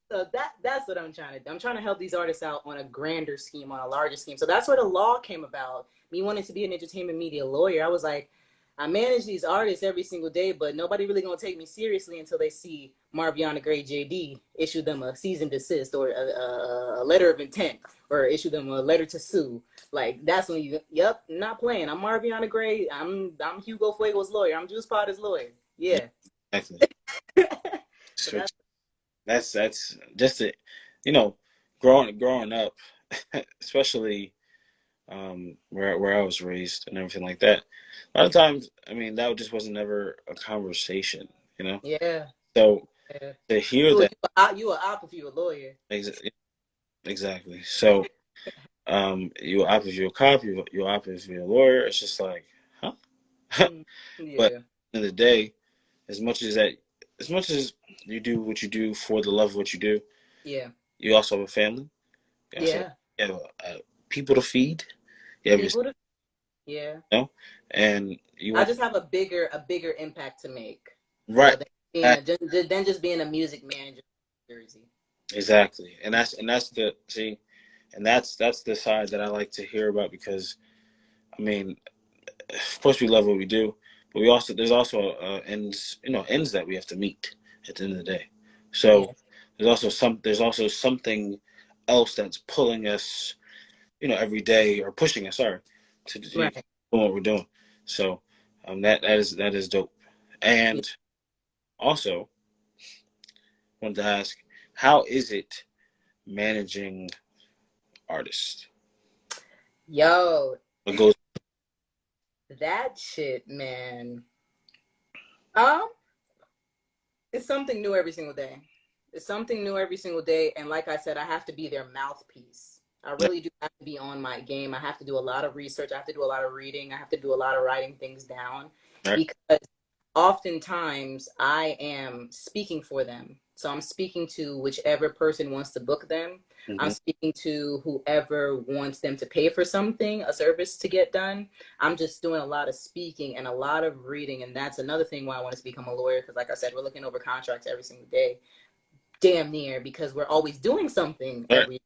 what I'm trying to do. I'm trying to help these artists out on a grander scheme, on a larger scheme. So that's where the law came about. Me wanting to be an entertainment media lawyer. I was like, I manage these artists every single day, but nobody really gonna take me seriously until they see Marviana Gray JD issue them a cease and desist or a letter of intent or issue them a letter to sue. Like that's when yep, not playing. I'm Marviana Gray. I'm Hugo Fuego's lawyer. I'm Juice Potter's lawyer. Yeah. Yeah. Exactly. So Switch. That's just it. You know, growing up, especially where I was raised and everything like that. A lot of times, I mean, that just wasn't ever a conversation. You know. yeah. So Yeah. to hear that You a op if you a lawyer. ex- exactly. So you opt if you're a cop, you opt if you're a lawyer. It's just like, huh? But Yeah. at the end of the day, as much as that, as much as you do what you do for the love of what you do, Yeah. you also have a family. You also Yeah. have people to feed. You have yourself, People to yeah. you know, and you I want just have a bigger impact to make. right. Than just being a music manager in Jersey. Exactly, and that's the see, and that's the side that I like to hear about because I mean, of course we love what we do, but we also there's also ends that we have to meet at the end of the day. Yeah. So there's also something else that's pulling us every day, or pushing us, sorry, to do Right. what we're doing. So that is dope. Yeah. And also wanted to ask, how is it managing artists? Yo, What goes? that shit, man. Um, it's something new every single day. It's something new every single day. And like I said, I have to be their mouthpiece. I really do have to be on my game. I have to do a lot of research. I have to do a lot of reading. I have to do a lot of writing things down Right. because oftentimes I am speaking for them. So I'm speaking to whichever person wants to book them. I'm Mm-hmm. speaking to whoever wants them to pay for something, a service to get done. I'm just doing a lot of speaking and a lot of reading. And that's another thing why I want to become a lawyer. Because like I said, we're looking over contracts every single day, damn near, because we're always doing something Right. every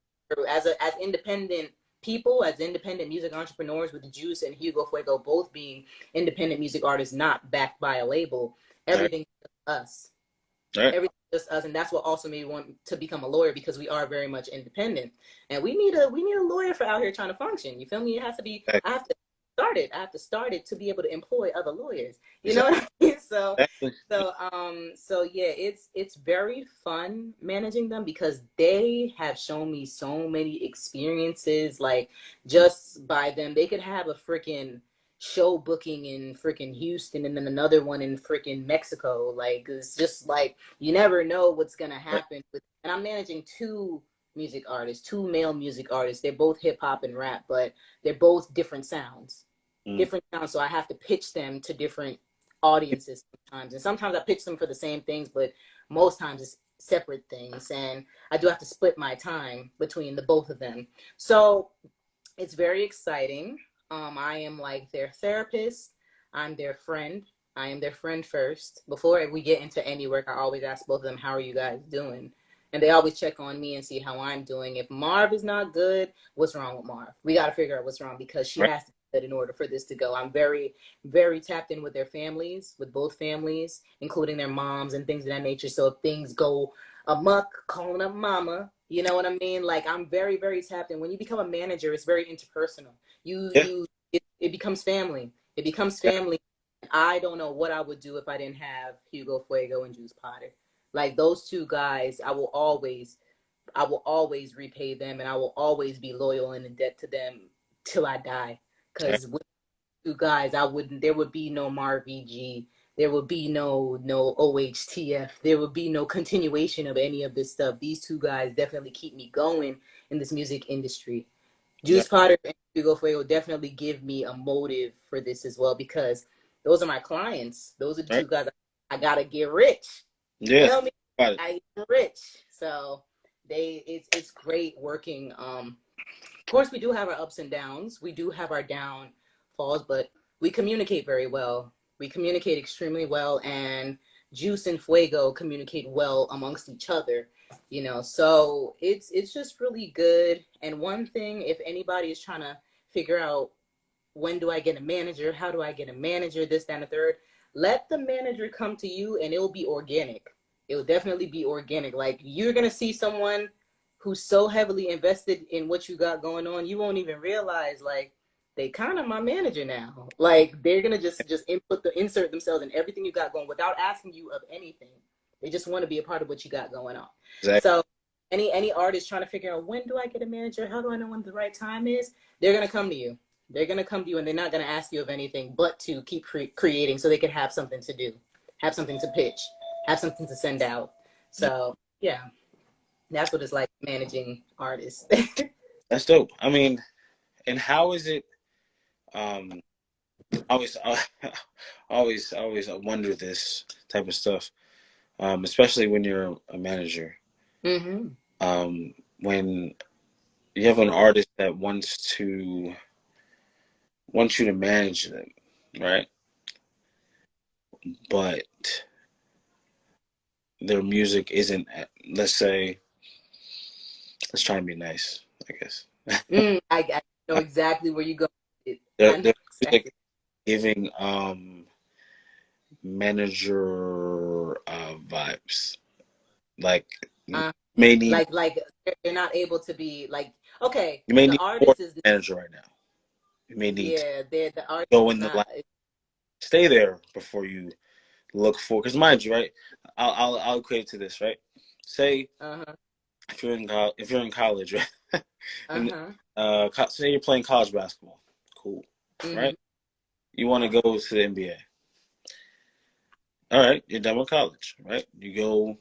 as independent people, as independent music entrepreneurs, with Juice and Hugo Fuego both being independent music artists not backed by a label. Right. Everything's us. Right. Everything just us, and that's what also made me want to become a lawyer, because we are very much independent, and we need a lawyer for out here trying to function. You feel me? It has to be. Right. I have to start it to be able to employ other lawyers. You know Exactly. what I mean? So Exactly. so yeah, it's very fun managing them, because they have shown me so many experiences. Like, just by them, they could have a freaking show booking in freaking Houston and then another one in freaking Mexico. Like, it's just like, you never know what's gonna Right. happen with. And I'm managing two male music artists. They're both hip hop and rap, but they're both different sounds. Mm. Different sounds. So I have to pitch them to different audiences sometimes. And sometimes I pitch them for the same things, but most times it's separate things. And I do have to split my time between the both of them. So it's very exciting. I am like their therapist. I'm their friend. I am their friend first. Before we get into any work, I always ask both of them, how are you guys doing? And they always check on me and see how I'm doing. If Marv is not good, what's wrong with Marv? We got to figure out what's wrong, because she Right. has to be good in order for this to go. I'm very, very tapped in with their families, with both families, including their moms and things of that nature. So if things go amok, calling up mama, you know what I mean? Like, I'm very, very tapped in. When you become a manager, it's very interpersonal. Yeah. It becomes family. It becomes Yeah. family. I don't know what I would do if I didn't have Hugo Fuego and Juice Potter. Like, those two guys, I will always repay them, and I will always be loyal and in debt to them till I die. Right. Because with two guys, there would be no Marvi G. There would be no O.H.T.F. There would be no continuation of any of this stuff. These two guys definitely keep me going in this music industry. Juice Exactly. Potter and Hugo Fuego definitely give me a motive for this as well, because those are my clients. Those are the Right. two guys I gotta get rich. You Yeah. feel me? Got it. I get rich. So it's great working. Of course, we do have our ups and downs. We do have our downfalls, but we communicate very well. We communicate extremely well, and Juice and Fuego communicate well amongst each other. So it's just really good. And one thing, if anybody is trying to figure out, when do I get a manager, how do I get a manager, this, that, and the third, let the manager come to you, and it'll be organic. It'll definitely be organic. Like, you're gonna see someone who's so heavily invested in what you got going on, you won't even realize, like, they kind of my manager now. Like, they're gonna just insert themselves in everything you got going without asking you of anything. They just want to be a part of what you got going on. Exactly. So any artist trying to figure out, when do I get a manager, how do I know when the right time is, they're gonna come to you. They're gonna come to you, and they're not gonna ask you of anything but to keep creating, so they can have something to do, have something to pitch, have something to send out. So yeah, that's what it's like managing artists. That's dope. I mean, and how is it? Um, I always, always wonder this type of stuff, especially when you're a manager. Mm-hmm. When you have an artist that wants you to manage them, right? But their music isn't. Let's say, let's try and be nice, I guess. I know exactly where you go. I know Their music exactly. giving manager vibes, like Uh, may need. like they're not able to be like, Okay, You may the need more artist is, manager right now. You may need to yeah, the artist go is in the not. line, stay there before you look for. Because mind you, right? I'll equate it to this, right? Say Uh-huh. if you're in college, right? and Uh-huh. say you're playing college basketball, cool, Mm-hmm. right? You want to go to the NBA. All right, you're done with college, right? You go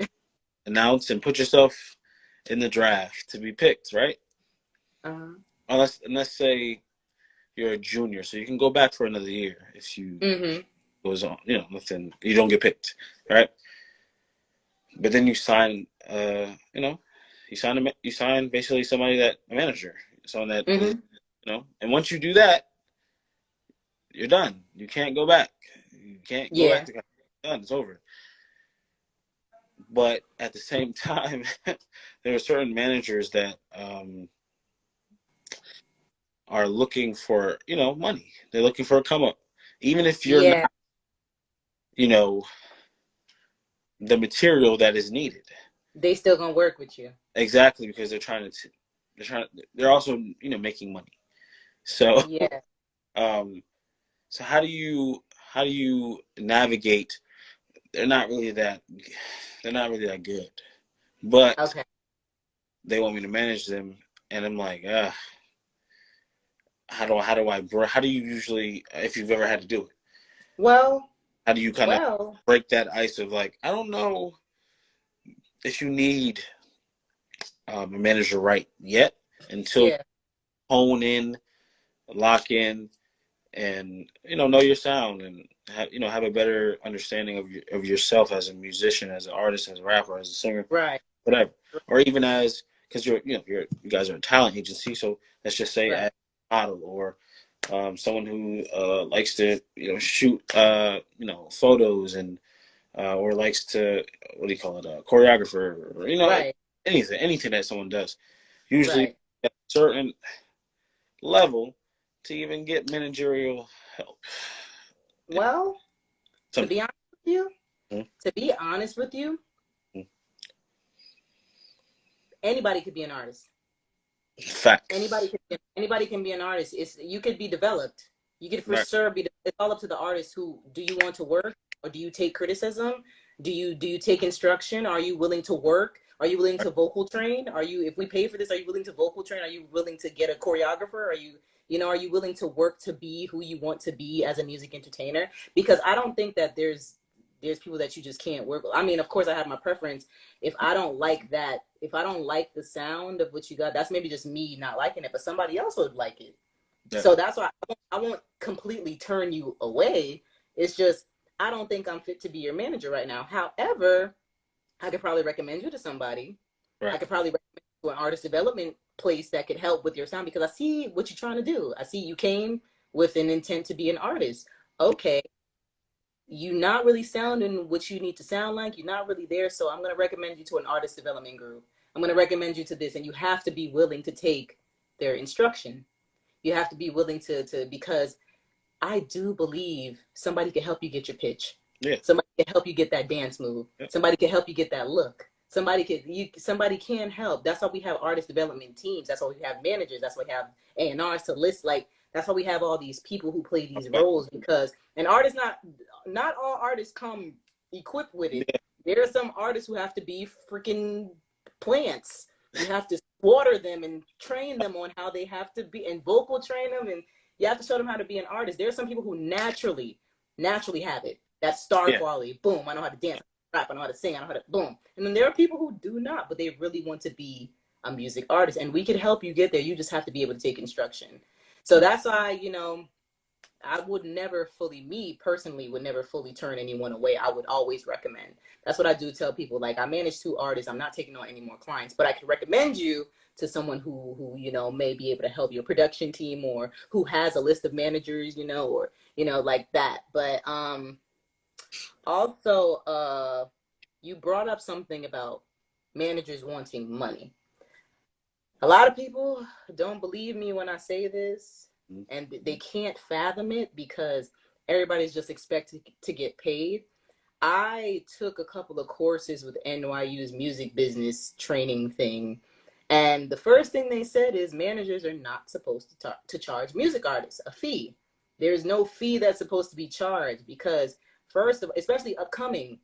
announce and put yourself in the draft to be picked, right? Uh-huh. Let's say you're a junior, so you can go back for another year if you Mm-hmm. goes on, nothing, you don't get picked, right? But then you sign, you sign basically somebody that a manager, someone that is, Mm-hmm. and once you do that, you're done. You can't go back. You can't go back Yeah. to college. Done. It's over. But at the same time, there are certain managers that are looking for, money. They're looking for a come up, even if you're Yeah. not, you know, the material that is needed. They still gonna work with you. Exactly, because they're also, making money. So, Yeah. um, so how do you navigate? They're not really that, they're not really that good, but Okay. they want me to manage them, and I'm like, how do you usually, if you've ever had to do it, Well, how do you kind of well, break that ice of like, I don't know if you need a manager right yet until you yeah. hone in, lock in, and know your sound and have a better understanding of yourself as a musician, as an artist, as a rapper, as a singer, Right. whatever, or even as because you guys are a talent agency, so let's just say Right. as a model or someone who likes to shoot photos and or likes to what do you call it, a choreographer, or Right. anything that someone does, usually Right. at a certain level to even get managerial help. Well, to Some be honest with you, Mhm. to be honest with you, anybody could be an artist. Facts. Anybody can be an artist. You could be developed. You could for Right. sure be. It's all up to the artist. Who do you want to work, or do you take criticism? Do you take instruction? Are you willing to work? Are you willing to vocal train? Are you, if we pay for this, are you willing to vocal train? Are you willing to get a choreographer? Are you willing to work to be who you want to be as a music entertainer? Because I don't think that there's people that you just can't work with. I mean, of course I have my preference. If I don't like that, if I don't like the sound of what you got, that's maybe just me not liking it, but somebody else would like it. Yeah. So that's why I won't completely turn you away. It's just I don't think I'm fit to be your manager right now. However, I could probably recommend you to somebody. I Right. could probably recommend you to an artist development place that could help with your sound, because I see what you're trying to do. I see you came with an intent to be an artist. Okay, you're not really sounding what you need to sound like. You're not really there. So I'm going to recommend you to an artist development group. I'm going to recommend you to this. And you have to be willing to take their instruction. You have to be willing to because I do believe somebody can help you get your pitch. Yeah. Somebody can help you get that dance move. Yeah. Somebody can help you get that look. Somebody can help. That's why we have artist development teams. That's why we have managers. That's why we have A&Rs to list. Like, that's why we have all these people who play these Okay. roles, because an artist, not all artists come equipped with it. Yeah. There are some artists who have to be freaking plants. You have to water them and train them on how they have to be, and vocal train them, and you have to show them how to be an artist. There are some people who naturally have it. That star Yeah. quality. Boom, I know how to dance, rap, I know how to sing, I know how to boom. And then there are people who do not, but they really want to be a music artist. And we can help you get there. You just have to be able to take instruction. So that's why, I would never fully, me personally, would never fully turn anyone away. I would always recommend. That's what I do tell people. Like, I manage 2 artists. I'm not taking on any more clients, but I can recommend you to someone who may be able to help your production team, or who has a list of managers, or like that. But also, you brought up something about managers wanting money. A lot of people don't believe me when I say this, and they can't fathom it because everybody's just expected to get paid. I took a couple of courses with NYU's music business training thing, And the first thing they said is managers are not supposed to charge music artists a fee. There's no fee that's supposed to be charged because, first of all, especially upcoming,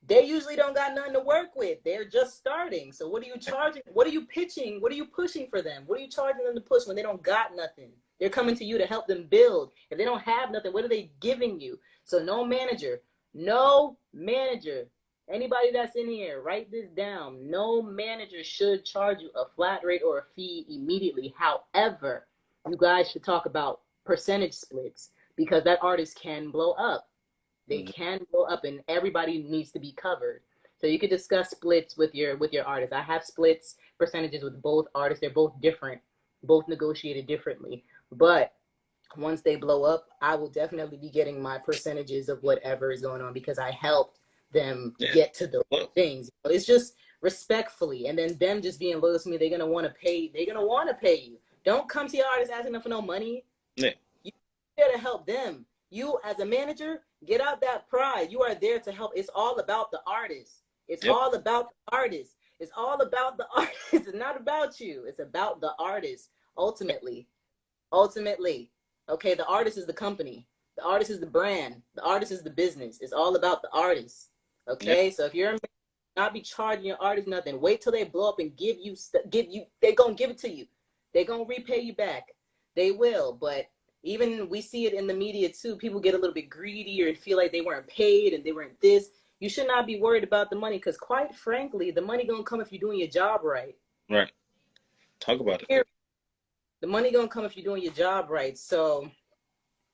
they usually don't got nothing to work with. They're just starting. So what are you charging? What are you pitching? What are you pushing for them? What are you charging them to push when they don't got nothing? They're coming to you to help them build. If they don't have nothing, what are they giving you? So no manager, anybody that's in here, write this down. No manager should charge you a flat rate or a fee immediately. However, you guys should talk about percentage splits because that artist can blow up. They can blow up, and everybody needs to be covered. So you could discuss splits with your artists. I have splits percentages with both artists. They're both different, both negotiated differently. But once they blow up, I will definitely be getting my percentages of whatever is going on because I helped them get to those things. It's just respectfully, and then them just being loyal to me. They're gonna want to pay. They're gonna want to pay you. Don't come to your artist asking them for no money. Yeah. You're there to help them. You as a manager, get out that pride. You are there to help. It's all about the artist. It's all about the artist. It's all about the artist. It's not about you. It's about the artist. Ultimately. Okay, the artist is the company. The artist is the brand. The artist is the business. It's all about the artist. Okay, so if you're a manager, not be charging your artist nothing. Wait till they blow up and give you. They're gonna give it to you. They're gonna repay you back. They will, but even we see it in the media too. People get a little bit greedy and feel like they weren't paid and they weren't this. You should not be worried about the money because, quite frankly, the money gonna come if you're doing your job right. Right. Talk about it. The money gonna come if you're doing your job right. So,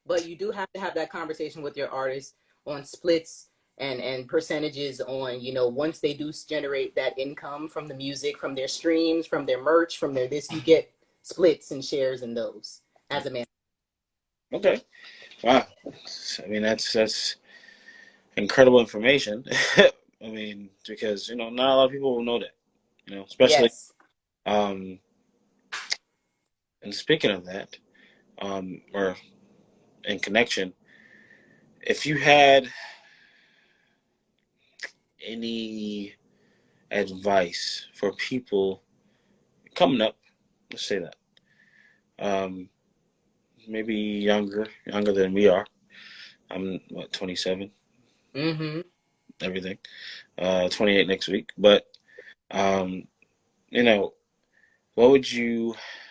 but you do have to have that conversation with your artists on splits and percentages on, once they do generate that income from the music, from their streams, from their merch, from their this, you get splits and shares in those as a man. Okay. Wow. I mean, that's incredible information. I mean, because, not a lot of people will know that, especially, and speaking of that, or in connection, if you had any advice for people coming up, let's say that, maybe younger than we are. I'm 27. Everything. 28 next week. But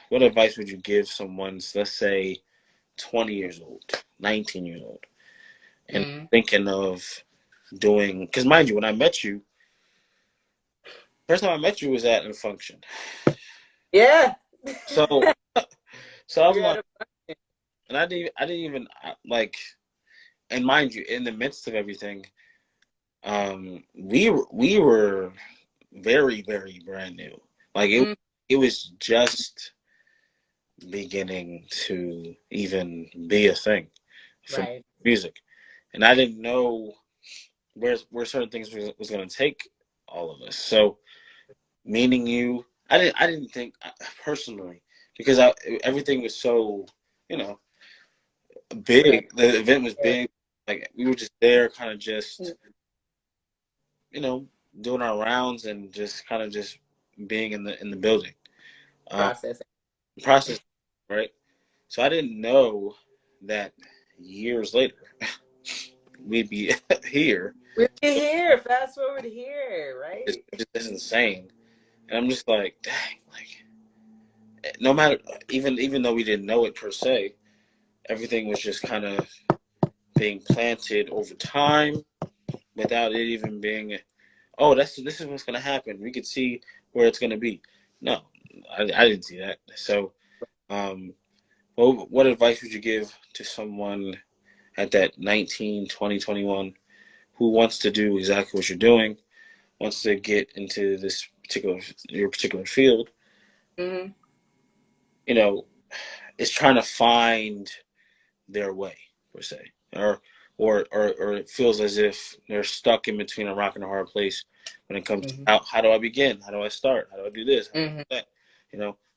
what advice would you give someone, let's say 20 years old, 19 years old, and thinking of doing, because mind you, when I met you, first time I met you was at a function. Yeah. So I was like, and I didn't even like, and mind you, in the midst of everything, we were very, very brand new. Like it was just beginning to even be a thing for music, and I didn't know where certain things was going to take all of us. So, meaning you, I didn't think personally, because everything was so big. The event was big. Like we were just there, kind of just doing our rounds and just kind of just being in the building. Process, right? So I didn't know that years later we'd be here. We'd be here. Fast forward here, right? It's insane, and I'm just like, dang, like no matter, even though we didn't know it per se, everything was just kind of being planted over time without it even being, oh, this is what's gonna happen. We could see where it's gonna be. No, I didn't see that. So, what advice would you give to someone at that 19, 20, 21 who wants to do exactly what you're doing, wants to get into your particular field? Is trying to find their way, per se, or it feels as if they're stuck in between a rock and a hard place when it comes to how do I begin? How do I start? How do I do this? How do I do that?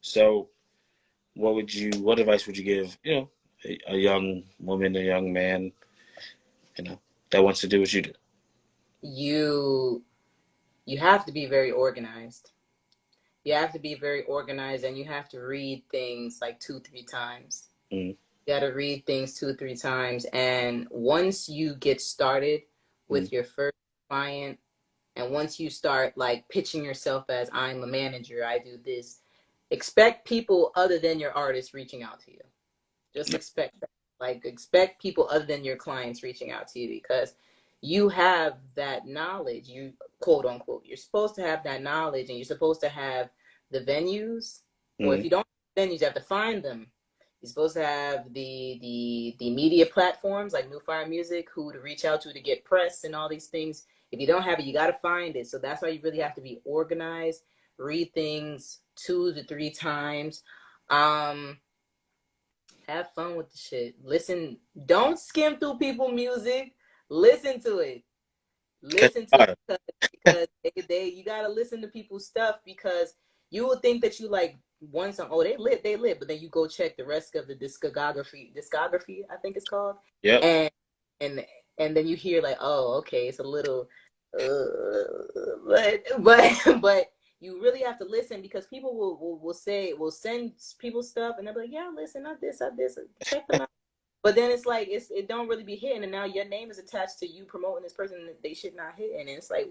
So what advice would you give, a young woman, a young man, that wants to do what you do? You have to be very organized. You have to be very organized, and you have to read things like 2-3 times. You got to read things 2-3 times, and once you get started with your first client, and once you start like pitching yourself as I'm a manager, I do this, expect people other than your artists reaching out to you. Just expect that. Like, expect people other than your clients reaching out to you, because you have that knowledge. You, quote unquote, you're supposed to have that knowledge, and you're supposed to have the venues. Or if you don't have venues, you have to find them. You're supposed to have the media platforms like New Fire Music, who to reach out to get press and all these things. If you don't have it, you got to find it. So that's why you really have to be organized, read things 2 to 3 times. Have fun with the shit. Listen, don't skim through people's music. Listen to it. Listen to it, because they you gotta listen to people's stuff, because you will think that you like one song. Oh, they lit, but then you go check the rest of the discography, I think it's called. Yep. And then you hear like, oh, okay, it's a little, but you really have to listen, because people will send people stuff, and they'll be like, yeah, listen, I this, check them out. But then it's like, it don't really be hitting, and now your name is attached to you promoting this person that they should not hit, and it's like,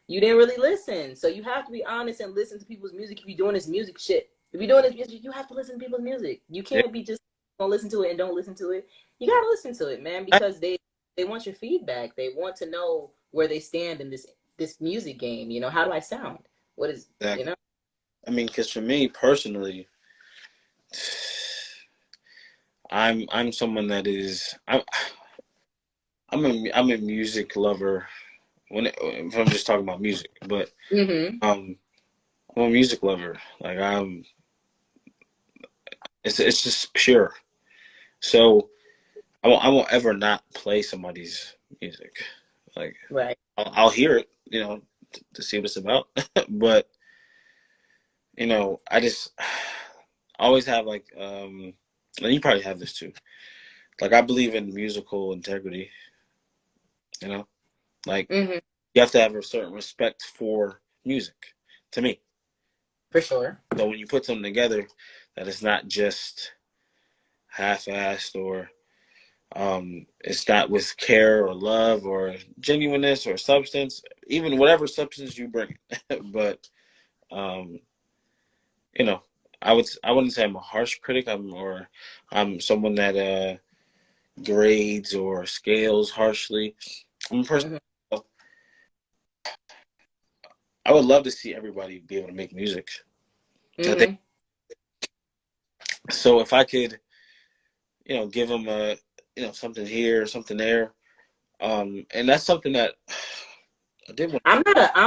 you didn't really listen. So you have to be honest and listen to people's music. If you're doing this music shit, if you're doing this music, you have to listen to people's music. You can't be just gonna listen to it and don't listen to it. You gotta listen to it, man, because they want your feedback. They want to know where they stand in this music game. You know, how do I sound? What is, you know? I mean, because for me personally, I'm someone that is I'm a music lover if I'm just talking about music, but I'm a music lover. Like it's just pure. So I won't ever not play somebody's music. Like, right. I'll hear it, you know, to see what it's about. But you know, I just always have like and you probably have this too. Like, I believe in musical integrity. You know, like you have to have a certain respect for music. To me, for sure. So when you put something together, that it's not just half-assed, or it's not with care or love or genuineness or substance, even whatever substance you bring. But you know, I wouldn't say I'm a harsh critic. I'm someone that grades or scales harshly. I'm a person. I would love to see everybody be able to make music. I think so. If I could, you know, give them something here, something there, and that's something that I did want. I'm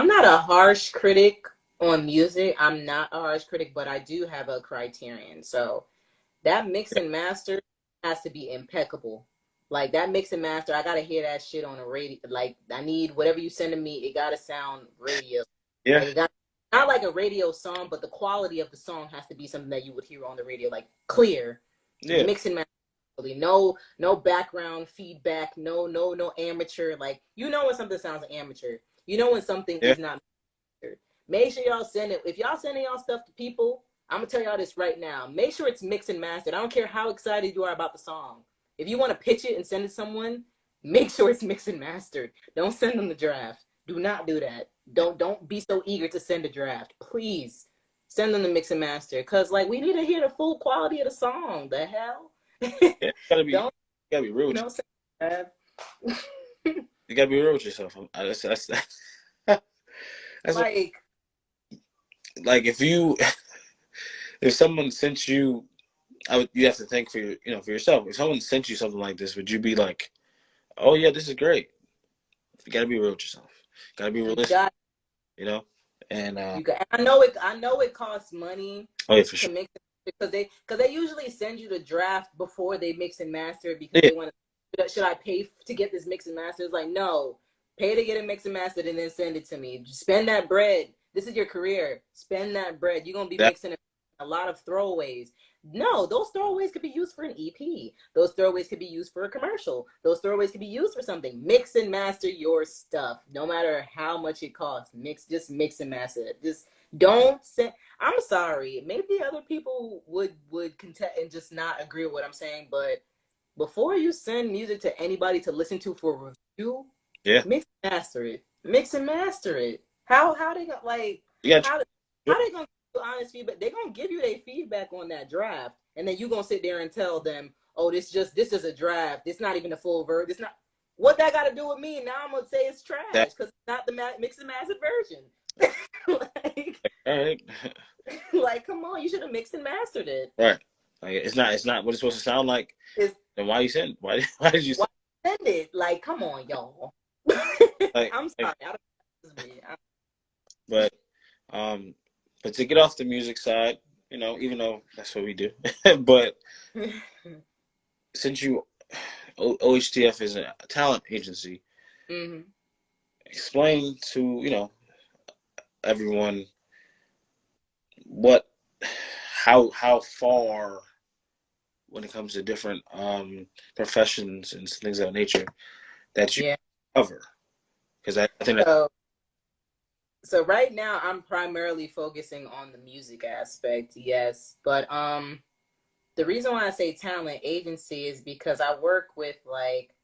not a harsh critic on music. I'm not a harsh critic, but I do have a criterion. So that mix and master has to be impeccable. Like, that mix and master, I gotta hear that shit on a radio. Like, I need whatever you send to me, it gotta sound radio. Yeah. Like, not like a radio song, but the quality of the song has to be something that you would hear on the radio, like clear. Yeah. Mix and master. No background feedback, no amateur. Like, you know when something sounds amateur. You know when something is not mastered. Make sure y'all send it. If y'all sending y'all stuff to people, I'm gonna tell y'all this right now. Make sure it's mixed and mastered. I don't care how excited you are about the song. If you want to pitch it and send it to someone, make sure it's mixed and mastered. Don't send them the draft. Do not do that. Don't be so eager to send a draft. Please send them the mix and master. Cause like, we need to hear the full quality of the song. The hell? Yeah, you gotta be real with yourself. You gotta be real with yourself. That's like if someone sent you, you have to think for yourself. If someone sent you something like this, would you be like, oh yeah, this is great? You gotta be real with yourself. You gotta be realistic. You know, and I know it costs money. Oh yeah, for sure. To mix it, because they usually send you the draft before they mix and master it, because they want to. Should I pay to get this mix and master? It's like, no, pay to get it mix and mastered and then send it to me. Spend that bread. This is your career. Spend that bread. You're gonna be mixing a lot of throwaways. No, those throwaways could be used for an EP. Those throwaways could be used for a commercial. Those throwaways could be used for something. Mix and master your stuff, no matter how much it costs. Just mix and master it. Don't say. I'm sorry. Maybe other people would contest and just not agree with what I'm saying, but before you send music to anybody to listen to for review, Yeah. mix and master it. Mix and master it. How they gonna like You got how they gonna give you honest feedback? They gonna give you their feedback on that draft, and then you gonna sit there and tell them, oh, this is a draft. It's not even a full version. It's not what that got to do with me. Now I'm gonna say it's trash that. because it's not the mix and mastered version. like, All right. like, come on, you should have mixed and mastered it. Right. Like it's not what it's supposed to sound like. Then why you send? Why did you send it? Like, come on, y'all. like, I'm sorry. But to get off the music side, even though that's what we do, but since O.H.T.F is a talent agency, explain to everyone how far when it comes to different professions and things of that nature that you cover, because I think so right now I'm primarily focusing on the music aspect, yes, but the reason why I say talent agency is because I work with like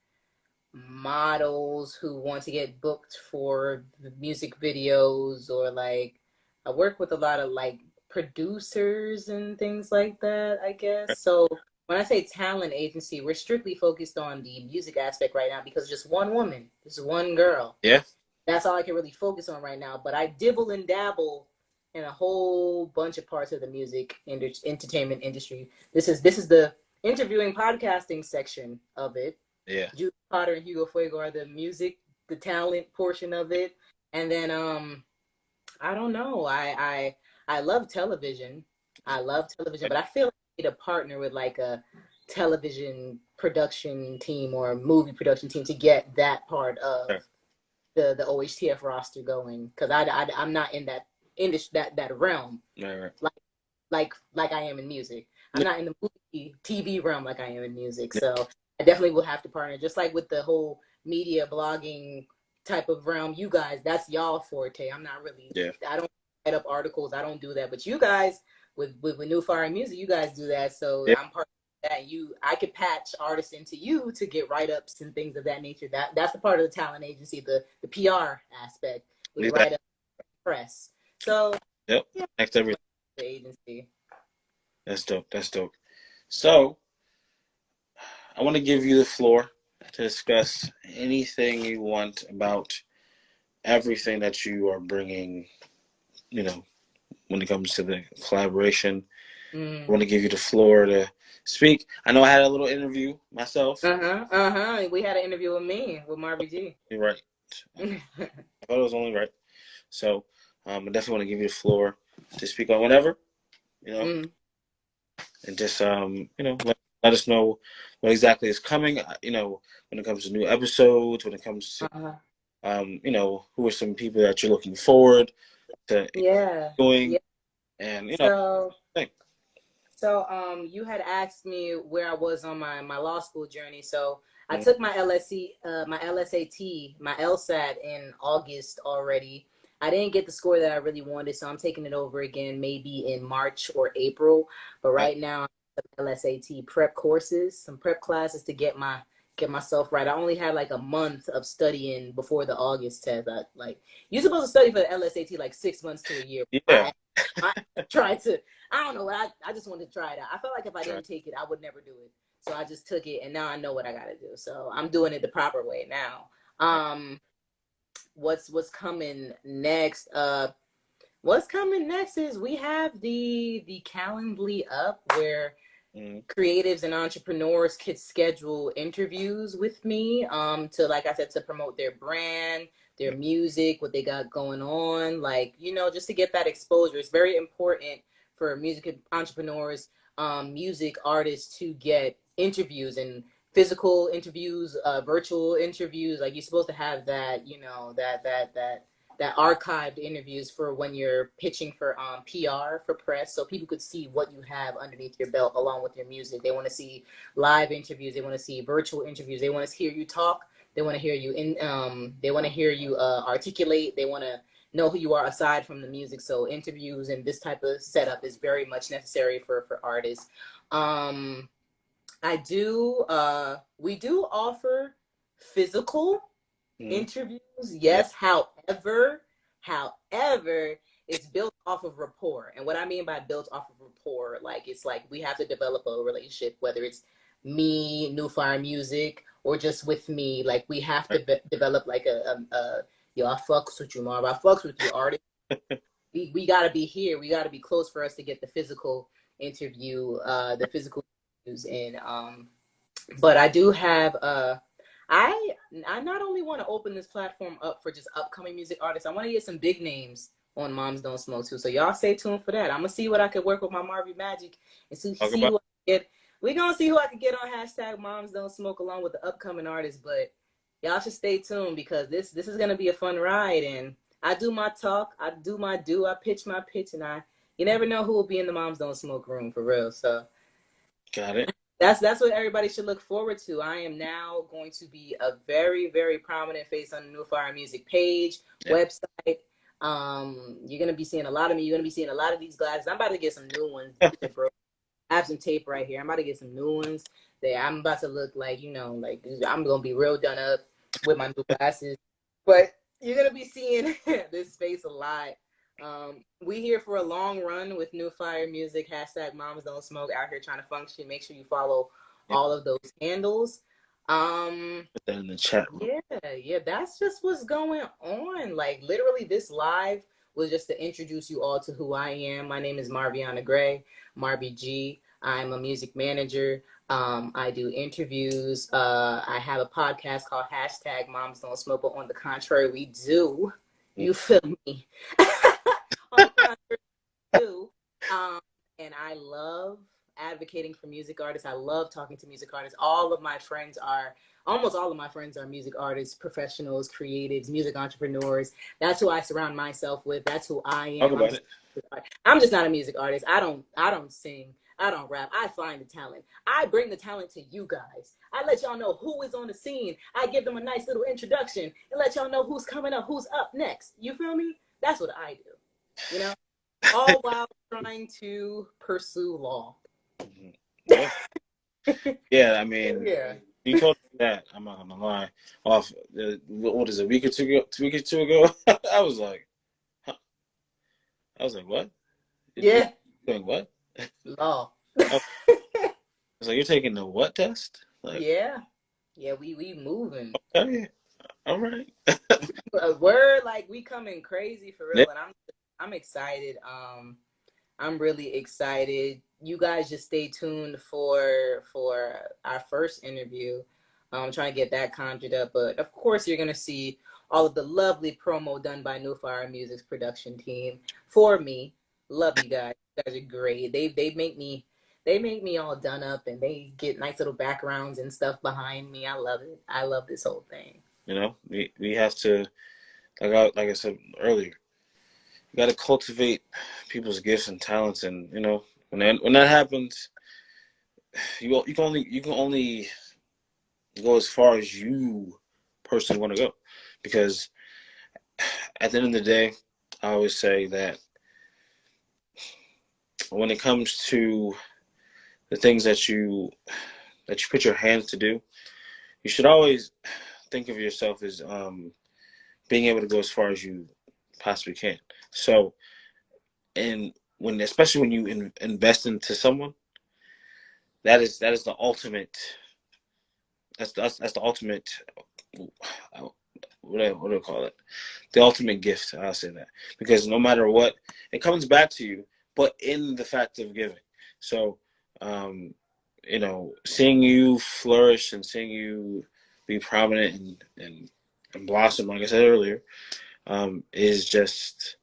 models who want to get booked for music videos, or like I work with a lot of like producers and things like that, I guess. So when I say talent agency, we're strictly focused on the music aspect right now because just one woman, just one girl. Yeah. That's all I can really focus on right now. But I dibble and dabble in a whole bunch of parts of the music entertainment industry. This is the interviewing podcasting section of it. Yeah. Jude Potter and Hugo Fuego are the music, the talent portion of it. And then I don't know. I love television. But I feel like I need a partner with like a television production team or a movie production team to get that part of the O.H.T.F roster going, because I'm not in that industry, that realm, like I am in music. I'm not in the movie TV realm like I am in music. So I definitely will have to partner, just like with the whole media blogging type of realm. You guys, that's y'all forte. I'm not really. I don't write up articles. I don't do that. But you guys, with New Fire Music, you guys do that. So I'm part of that. I could patch artists into you to get write-ups and things of that nature. That's the part of the talent agency, the PR aspect. We write up press. So next everything. The agency. That's dope. So I want to give you the floor to discuss anything you want about everything that you are bringing, when it comes to the collaboration. I want to give you the floor to speak. I know I had a little interview myself. We had an interview with me, with Marvi G. You're right. I thought it was only right. So I definitely want to give you the floor to speak on whatever, and just, let us know what exactly is coming, when it comes to new episodes, when it comes to, who are some people that you're looking forward to doing. And, So you had asked me where I was on my law school journey. So I took my my LSAT, my LSAT in August already. I didn't get the score that I really wanted, so I'm taking it over again maybe in March or April. But right now, I'm LSAT prep courses, some prep classes to get myself right. I only had like a month of studying before the August test. You're supposed to study for the LSAT like 6 months to a year. Yeah. I tried to. I don't know. I just wanted to try it out. I felt like if I didn't take it, I would never do it. So I just took it, and now I know what I got to do. So I'm doing it the proper way now. What's coming next? What's coming next is we have the Calendly up where creatives and entrepreneurs could schedule interviews with me to, like I said, to promote their brand, their music, what they got going on, just to get that exposure. It's very important for music entrepreneurs, music artists to get interviews, and physical interviews, virtual interviews. Like, you're supposed to have that, that archived interviews for when you're pitching for PR, for press, so people could see what you have underneath your belt along with your music. They want to see live interviews. They want to see virtual interviews. They want to hear you talk. They want to hear you they want to hear you articulate. They want to know who you are aside from the music. So interviews and this type of setup is very much necessary for artists. I do we do offer physical interviews, Yeah. yes. However, it's built off of rapport. And what I mean by built off of rapport, like it's like we have to develop a relationship, whether it's me, New Fire Music, or just with me. Like we have to develop like a yo, I fucks with you, Marv. I fucks with you, artist. We gotta be here. We gotta be close for us to get the physical interview, the physical interviews. And but I do have I not only want to open this platform up for just upcoming music artists, I want to get some big names on Moms Don't Smoke too. So y'all stay tuned for that. I'm gonna see what I could work with my Marvi Magic and see who I can get. We're gonna see who I can get on hashtag Moms Don't Smoke along with the upcoming artists. But y'all should stay tuned because this is gonna be a fun ride. And I do my talk, I do my do, I pitch my pitch, and you never know who will be in the Moms Don't Smoke room for real. So got it. That's what everybody should look forward to. I am now going to be a very, very prominent face on the New Fire Music page, website. You're gonna be seeing a lot of me. You're gonna be seeing a lot of these glasses. I'm about to get some new ones, bro. I have some tape right here. I'm about to get some new ones. I'm about to look like, like I'm gonna be real done up with my new glasses. But you're gonna be seeing this space a lot. We here for a long run with New Fire Music, hashtag Moms Don't Smoke, out here trying to function. Make sure you follow all of those handles. Put that in the chat. Yeah, that's just what's going on. Like literally this live was just to introduce you all to who I am. My name is Marviana Gray, Marvi G. I'm a music manager. I do interviews. I have a podcast called hashtag Moms Don't Smoke, but on the contrary, we do. You feel me? On the contrary, we do. And I love advocating for music artists. I love talking to music artists. Almost all of my friends are music artists, professionals, creatives, music entrepreneurs. That's who I surround myself with. That's who I am. I'm just not a music artist. I don't sing. I don't rap. I find the talent. I bring the talent to you guys. I let y'all know who is on the scene. I give them a nice little introduction and let y'all know who's coming up, who's up next. You feel me? That's what I do. All while trying to pursue law. Yeah, I mean, you told me that. I'm not gonna lie. Off, what is it? A week or two ago, I was like, what? Yeah. Doing what? Law. I was like, you're taking the what test? Like, yeah, we moving. Okay, all right. We're like we coming crazy for real, and I'm excited. I'm really excited. You guys just stay tuned for our first interview. I'm trying to get that conjured up, but of course you're gonna see all of the lovely promo done by New Fire Music's production team for me. Love you guys. You guys are great. They make me all done up, and they get nice little backgrounds and stuff behind me. I love it. I love this whole thing. We have to, like I said earlier, you got to cultivate people's gifts and talents, and when that happens, you can only go as far as you personally want to go, because at the end of the day, I always say that when it comes to the things that you put your hands to do, you should always think of yourself as being able to go as far as you possibly can. So, and especially when you invest into someone, that is the ultimate. That's the ultimate. What do I call it? The ultimate gift. I'll say that, because no matter what, it comes back to you, but in the fact of giving. So, seeing you flourish and seeing you be prominent and blossom, like I said earlier, is just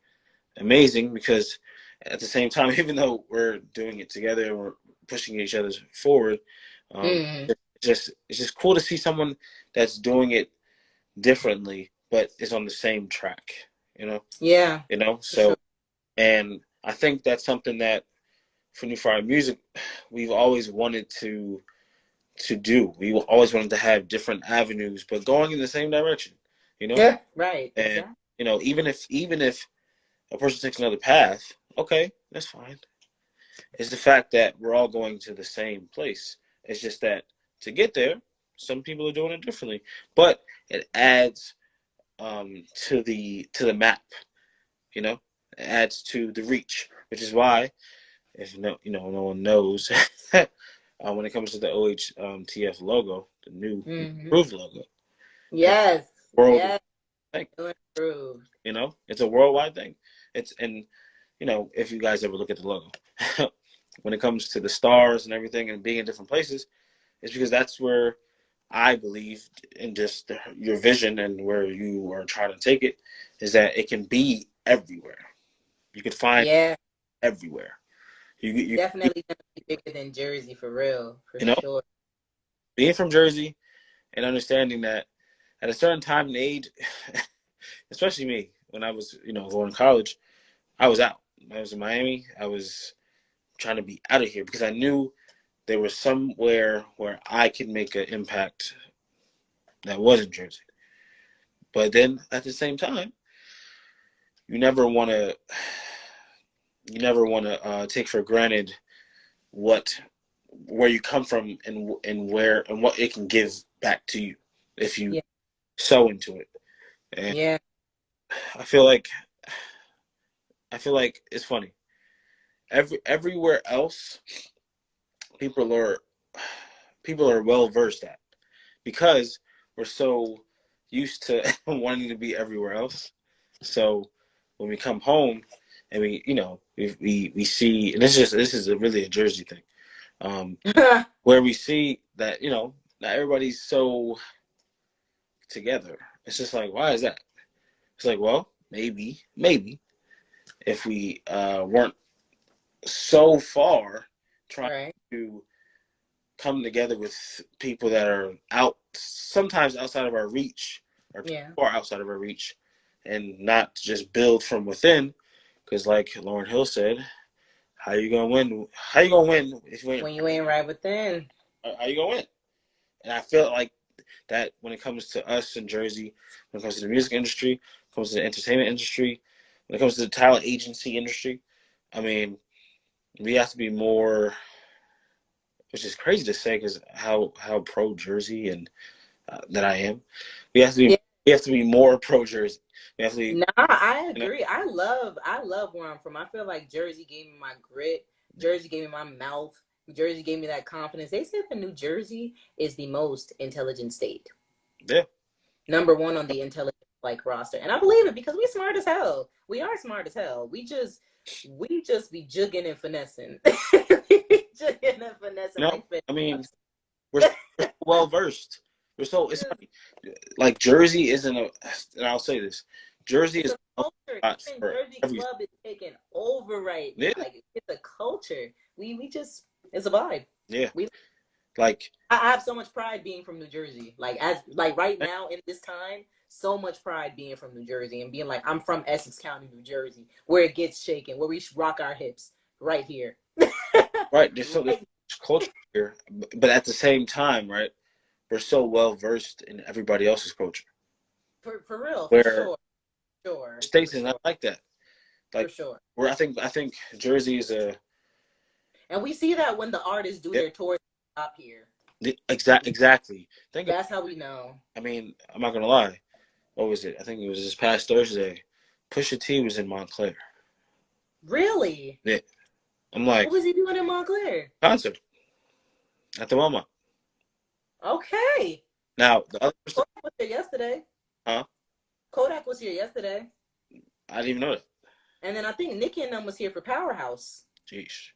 amazing, because at the same time, even though we're doing it together and we're pushing each other forward, it's just cool to see someone that's doing it differently but is on the same track. Yeah. So, and I think that's something that for New Fire Music we've always wanted to do. We always wanted to have different avenues, but going in the same direction. Yeah, right. And even if a person takes another path, okay, that's fine. It's the fact that we're all going to the same place. It's just that to get there, some people are doing it differently, but it adds to the map. You know, it adds to the reach, which is why if no one knows, when it comes to the O.H.T.F logo, the new improved logo, Yes, world yes, thing. improved. It's a worldwide thing. If you guys ever look at the logo, when it comes to the stars and everything and being in different places, it's because that's where I believe in just your vision and where you are trying to take it is that it can be everywhere. You could find everywhere. You Definitely gonna be bigger than Jersey for real, for you know sure. being from Jersey and understanding that at a certain time and age, especially me when I was going to college, I was out. I was in Miami. I was trying to be out of here because I knew there was somewhere where I could make an impact that wasn't Jersey. But then at the same time, you never want to take for granted what where you come from and where and what it can give back to you if you sow into it. And I feel like it's funny. Everywhere else, people are well versed at because we're so used to wanting to be everywhere else. So when we come home and we see, and this is really a Jersey thing, where we see that not everybody's so together. It's just like, why is that? It's like, well, maybe if we weren't so far trying to come together with people that are sometimes outside of our reach, or far outside of our reach, and not just build from within. Because, like Lauryn Hill said, how you gonna win? How you gonna win if you ain't when you ain't right within? How you gonna win? And I feel like that when it comes to us in Jersey, when it comes to the music industry, when it comes to the entertainment industry, when it comes to the talent agency industry, I mean, we have to be more, which is crazy to say because how pro Jersey and that I am. We have to be more pro Jersey. We have to be. Nah, I agree. I love where I'm from. I feel like Jersey gave me my grit. Jersey gave me my mouth. Jersey gave me that confidence. They said that New Jersey is the most intelligent state. Yeah. Number one on the intelligent roster. And I believe it because we smart as hell. We are smart as hell. We just be jugging and finessing. Jugging and finessing I mean, we're so well versed. It's funny. Like Jersey isn't and I'll say this. Jersey is a culture. Even Jersey club is taking over right now. Like it's a culture. We just it's a vibe. Yeah. I have so much pride being from New Jersey. Right now in this time, so much pride being from New Jersey and being like, I'm from Essex County, New Jersey, where it gets shaken, where we rock our hips right here. Right. There's so much culture here. But at the same time, right, we're so well versed in everybody else's culture. For real, for sure. States is not like that. Like, for sure. Where I think Jersey is and we see that when the artists do their tours up here. Exactly. That's how we know. I mean, I'm not gonna lie. What was it? I think it was this past Thursday. Pusha T was in Montclair. Really? Yeah. I'm like, what was he doing in Montclair? Concert at the Walmart. Okay. Now the other person Kodak was here yesterday. Huh? Kodak was here yesterday. I didn't even know that. And then I think Nicki and them was here for Powerhouse. Jeez.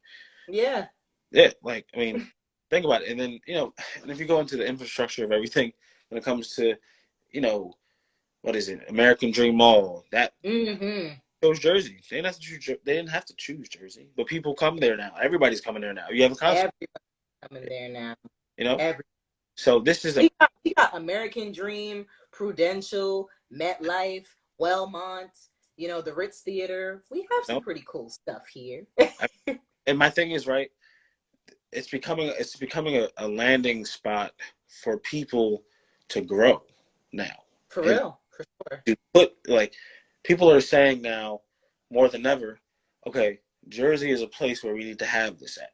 Yeah. Yeah, I mean, think about it. And then, and if you go into the infrastructure of everything when it comes to, what is it? American Dream Mall. That chose Jersey. They didn't have to choose Jersey. But people come there now. Everybody's coming there now. You have a concert. Everybody's coming there now. So this is we got American Dream, Prudential, MetLife, Wellmont, the Ritz Theater. We have some pretty cool stuff here. And my thing is, right, it's becoming a landing spot for people to grow now. For real, for sure. To put people are saying now more than ever, okay, Jersey is a place where we need to have this at.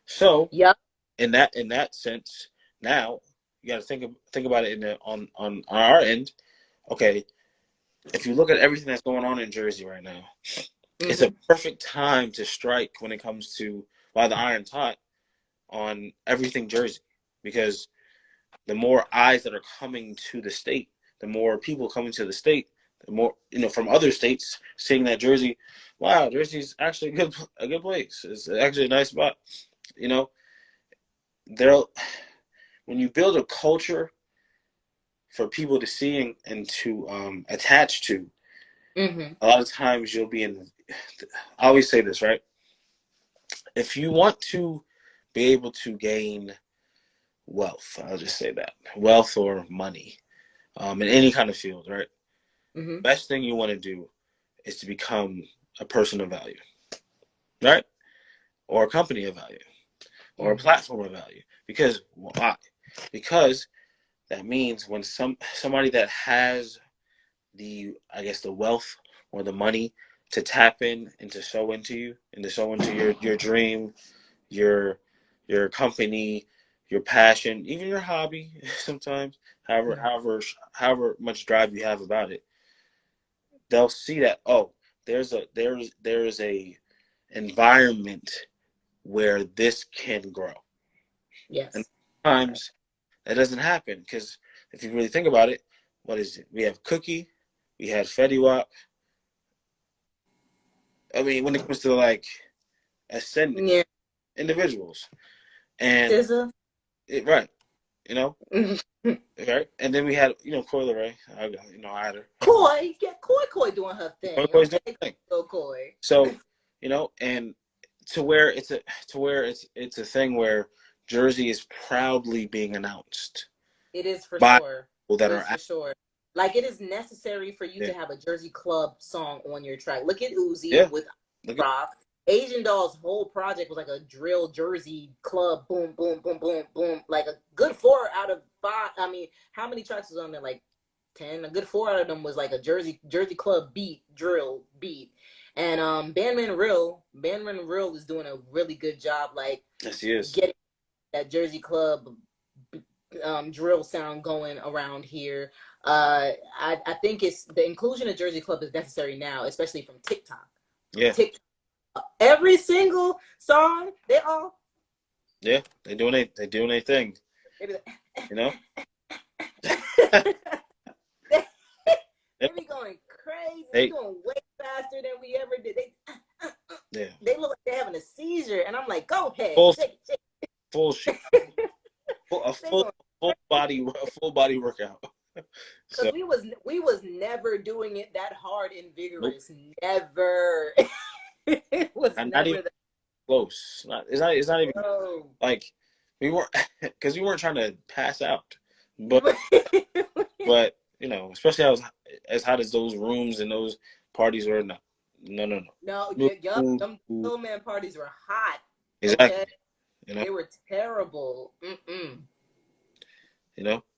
So Yep. in that sense, now you got to think about it on our end. Okay, if you look at everything that's going on in Jersey right now, it's a perfect time to strike when it comes to while the iron's hot on everything Jersey, because the more eyes that are coming to the state, the more people coming to the state, the more from other states seeing that Jersey, wow, Jersey's actually a good place. It's actually a nice spot. You know, there when you build a culture for people to see and to attach to, a lot of times you'll be in. I always say this, right? If you want to be able to gain wealth, I'll just say that wealth or money, in any kind of field, right? Best thing you want to do is to become a person of value, right? Or a company of value, or a platform of value. Because why? Because that means when somebody that has the wealth or the money to tap in and to sow into you and to sow into your dream, your company, your passion, even your hobby sometimes, however much drive you have about it, they'll see that, oh, there's a environment where this can grow. Yes. And sometimes that doesn't happen because if you really think about it, what is it? We have Cookie, we had Fetty Wap. I mean, when it comes to like ascending individuals, and right, right, and then we had Coi Leray. I had her. Koi doing her thing. Koi's doing her thing. Go Koi. So and to where it's a thing where Jersey is proudly being announced. It is for by sure. people that It are is for sure. Like, it is necessary for you to have a Jersey Club song on your track. Look at Uzi with Rock. Asian Doll's whole project was like a drill Jersey club, boom, boom, boom, boom, boom. Like a good 4 out of 5. I mean, how many tracks was on there? Like 10. A good 4 out of them was like a Jersey Club beat, drill beat. And Bandman Real is doing a really good job, like, yes, he is, getting that Jersey Club drill sound going around here. I think it's the inclusion of Jersey Club is necessary now, especially from TikTok. Yeah. Every single song, they're doing a thing. They be going crazy. They doing way faster than we ever did. They look like they're having a seizure, and I'm like, go ahead, full shit. A full body workout. Because we was never doing it that hard and vigorous. Nope. Never. It was not even close. It's not even like we weren't, because we weren't trying to pass out, but especially as hot as those rooms and those parties were. No. Them Little Man parties were hot. Exactly. Okay? They were terrible.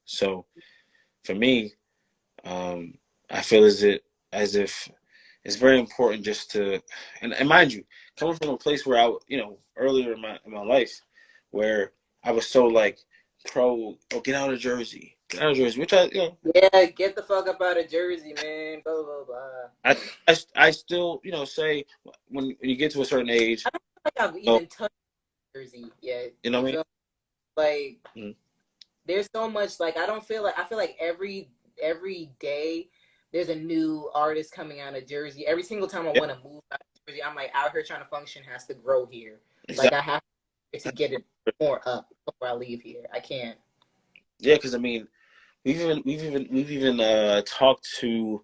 So for me, I feel as if it's very important just to, and mind you, coming from a place where earlier in my life, where I was so like pro, get out of Jersey, which yeah, get the fuck up out of Jersey, man, blah blah blah. I still say when you get to a certain age, I don't feel like I've even touched Jersey yet. You know what I mean? Like, there's so much, like, I feel like every day there's a new artist coming out of Jersey. Every single time I want to move out of Jersey, I'm like, out here trying to function has to grow here. Exactly. Like, I have to get it more up before I leave here. I can't. Yeah, because I mean, we've even talked to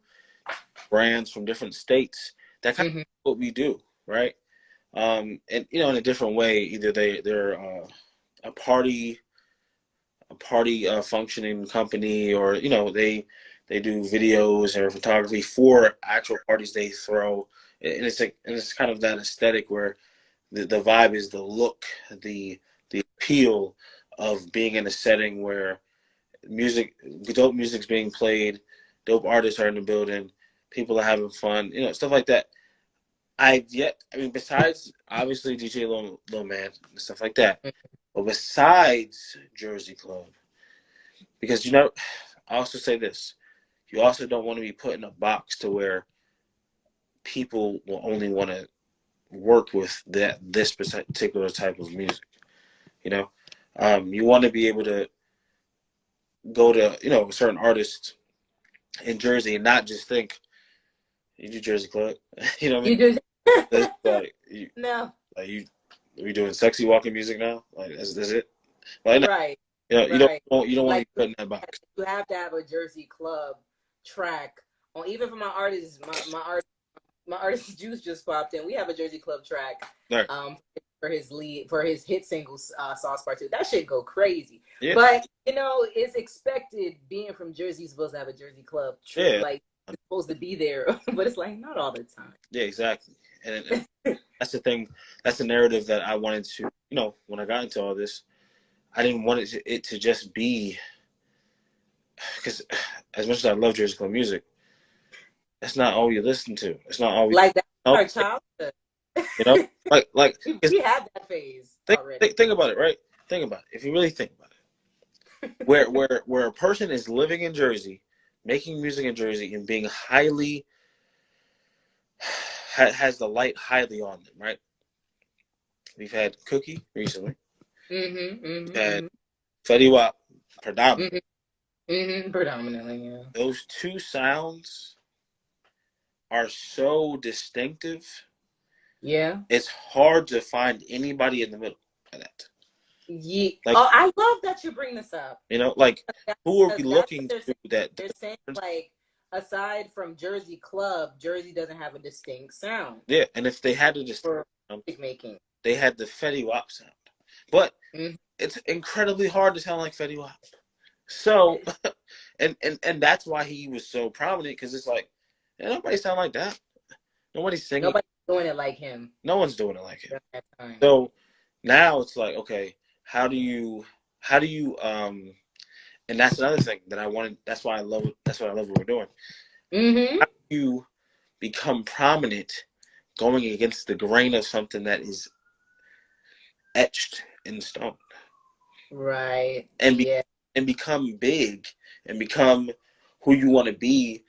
brands from different states that kind of what we do, right? And in a different way, either they're a party functioning company, or they do videos or photography for actual parties they throw, and it's kind of that aesthetic where the vibe is the look, the appeal of being in a setting where dope music's being played, dope artists are in the building, People are having fun, stuff like that. I mean, besides obviously DJ Lil Man and stuff like that, but besides Jersey Club, because I also say this, you also don't want to be put in a box to where people will only want to work with this particular type of music. You want to be able to go to a certain artist in Jersey and not just think you do Jersey Club. You know what I You mean? do. That's No. like we doing sexy walking music now. Like that's it. Like, no, Right. you Right. don't want to Like, be put in that box. you have to have a Jersey Club track on, even for my artists. My artist Juice just popped in. We have a Jersey Club track Right. for his hit single Sauce Part 2. That shit go crazy. Yeah. But it's expected, being from Jersey, you're supposed to have a Jersey Club track. Yeah. Like, it's supposed to be there, but it's like not all the time. Yeah, exactly. And that's the thing. That's the narrative that I wanted to. When I got into all this, I didn't want it to just be, because as much as I love Jersey Club music, that's not all you listen to. It's not all we Like, that's know. our childhood. Like we had that phase already. Think about it, right? Think about it. If you really think about it, where a person is living in Jersey, making music in Jersey, and being highly has the light highly on them, right? We've had Cookie recently. We've had Fetty Wap predominantly. Predominantly, yeah. Those two sounds are so distinctive. Yeah. It's hard to find anybody in the middle of that. Yeah. Like, I love that you bring this up. Like, who are we looking to that? They're saying, like, aside from Jersey Club, Jersey doesn't have a distinct sound. Yeah, and if they had a distinct sound, music making, they had the Fetty Wap sound. But it's incredibly hard to sound like Fetty Wap. So, and that's why he was so prominent, because it's like, nobody sound like that. Nobody's singing. Nobody's doing it like him. No one's doing it like him. So now it's like, okay, how do you and that's another thing that I wanted. That's what I love what we're doing. How do you become prominent going against the grain of something that is etched in stone? Right. And become big and become who you want to be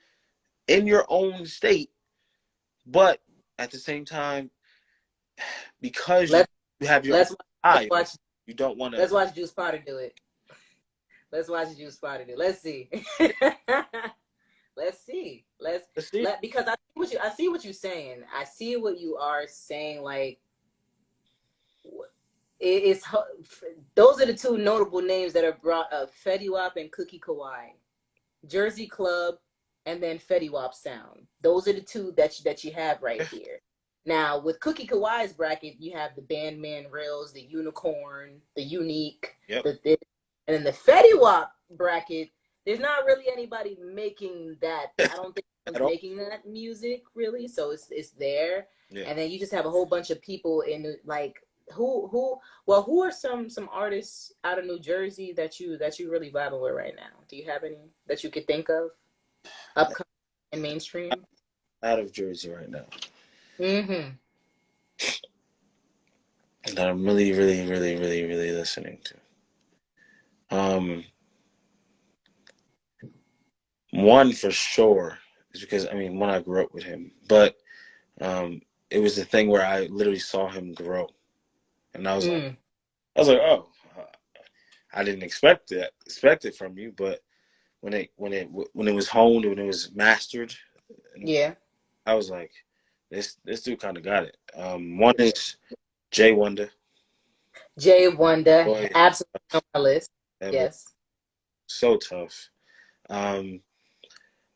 in your own state, but at the same time, because you have your eye, you don't want to. Let's watch Juice Potter do it. Let's watch Juice Potter do it. Let's see. Let's see. Because I see what you're saying. I see what you are saying. Like, it's those are the two notable names that are brought up: Fetty Wap and Cookie Kawhi. Jersey Club, and then Fetty Wap sound. Those are the two that you have right here. Now, with Cookie Kawhi's bracket, you have the Bandman Rails, the Unicorn, the Unique, and then the Fetty Wap bracket. There's not really anybody making that. I don't think anyone's making that music really. So it's there, and then you just have a whole bunch of people in, like, who are some artists out of New Jersey that you really vibing with right now? Do you have any that you could think of upcoming and mainstream? Out of Jersey right now. That I'm really, really, really, really, really listening to. One for sure is because, I mean, one, I grew up with him, but it was the thing where I literally saw him grow, and I was like, oh, I didn't expect it from you, but when it was honed, when it was mastered, I was like, this dude kind of got it. One is Jay Wonder. Boy, absolutely on my list. Yes. So tough.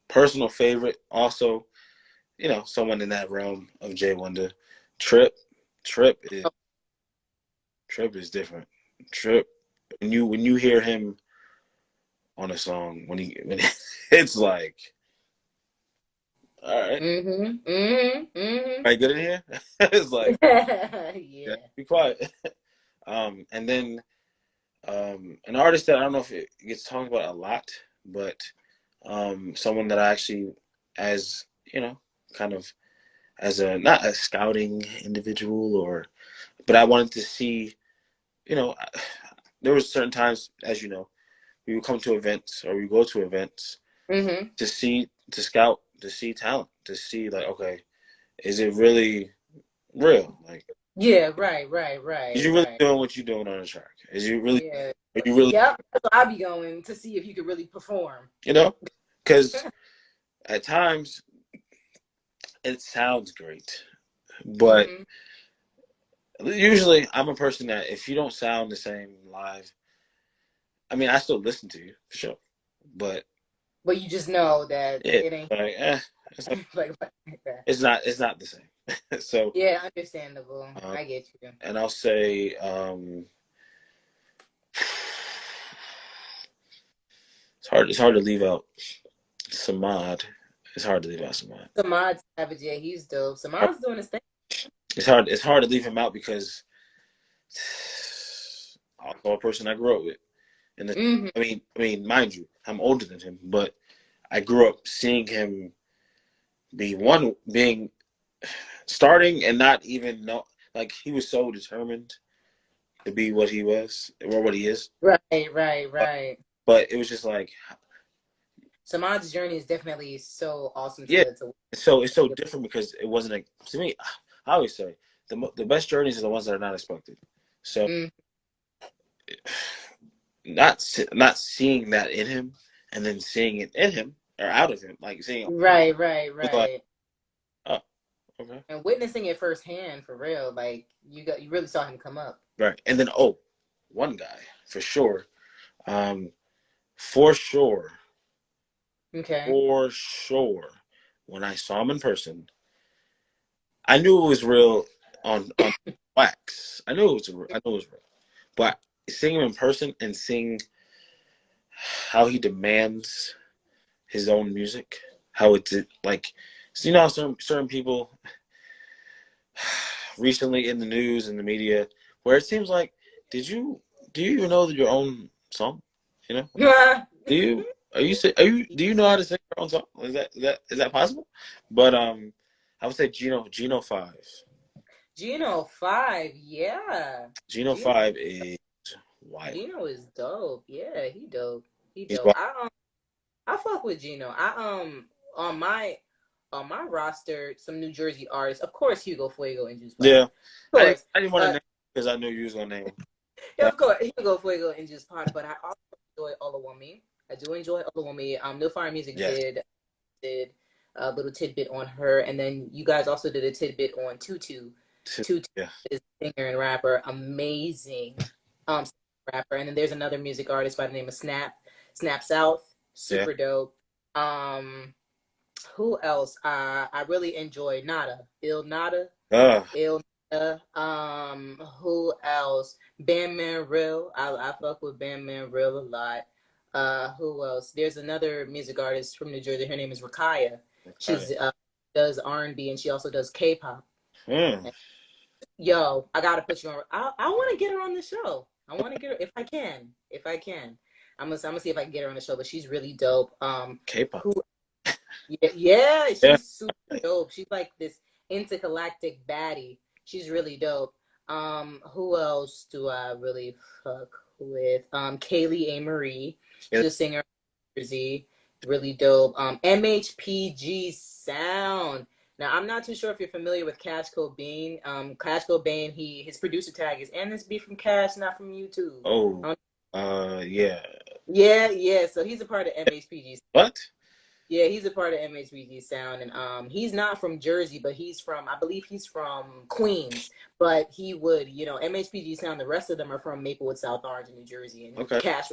Personal favorite, also, someone in that realm of Jay Wonder. Trip is different. Trip, when you hear him on a song, when it's like, all right, right, good in here. It's like, be quiet. And then an artist that I don't know if it gets talked about a lot, but someone that I actually, as kind of as not a scouting individual, but I wanted to see, there was certain times, as you know, we would come to events or we go to events Mm-hmm. to scout, to see talent, to see like, okay, is it really real? Like, Yeah, right, is you really right. doing what you're doing on the track? Yeah. Are you really, Yep. That's what I'll be going to see if you could really perform. because at times it sounds great, but Mm-hmm. usually I'm a person that if you don't sound the same live, I mean, I still listen to you for sure, but But you just know that yeah, it ain't like, it's not, like that. it's not the same. So, Yeah, understandable. um, I get you. and I'll say, it's hard to leave out Samad. It's hard to leave out Samad. Samad Savage, yeah, he's dope. Samad's doing his thing. It's hard to leave him out because also a person I grew up with. And Mm-hmm. I mean, mind you, I'm older than him, but I grew up seeing him being starting and not even know, like he was so determined to be what he was or what he is. Right. But it was just like, Samad's journey is definitely so awesome yeah. to It's so different because it wasn't like, to me. I always say the best journeys are the ones that are not expected. So mm, not seeing that in him and then seeing it in him or out of him, like seeing it's like, right. oh, okay, And witnessing it firsthand for real, like you really saw him come up. right. And then one guy for sure, um, for sure, Okay. for sure. When I saw him in person, I knew it was real on wax. I knew it was real, but seeing him in person and seeing how he demands his own music, how it's like, so certain people recently in the news and the media where it seems like, do you even know your own song? You know, do you do you know how to sing your own song? Is that possible? But I would say Geno 5. Geno 5, yeah. Geno Geno 5 is wild. Geno is dope. Yeah, he dope. He He's dope. wild. I fuck with Geno. On my roster some New Jersey artists. Of course, Hugo Fuego and Juice Pod. Yeah, Of course. I didn't want to name because I knew you was gonna name him. Yeah, of course, Hugo Fuego and Juice Pod. But I also enjoy Olawumi. I do enjoy Olawumi. No Fire Music Yes. did a little tidbit on her, and then you guys also did a tidbit on Tutu. Tutu Yeah. is a singer and rapper, amazing rapper. And then there's another music artist by the name of Snap South, super dope. Who else? I really enjoy Il Nada. Who else? Bandman Real. I fuck with Bandman Real a lot. Who else? There's another music artist from New Jersey. Her name is Rakaya. She's does R&B and she also does K-pop. Yo, I gotta put you on. I want to get her on the show. I want to get her if I can. I'm gonna see if I can get her on the show. But she's really dope. K-pop. Yeah, she's super dope. She's like this intergalactic baddie. She's really dope. Who else do I really fuck with? Kaylee A. Marie. She's a singer from Jersey. Really dope. MHPG Sound. Now I'm not too sure if you're familiar with Cash Cobain. Cash Cobain, his producer tag is "And this be from Cash, not from YouTube." Yeah. Yeah. So he's a part of MHPG. What? Yeah, he's a part of MHBG Sound, and he's not from Jersey, but I believe he's from Queens. But he would, MHBG Sound. The rest of them are from Maplewood, South Orange, in New Jersey, and Cash,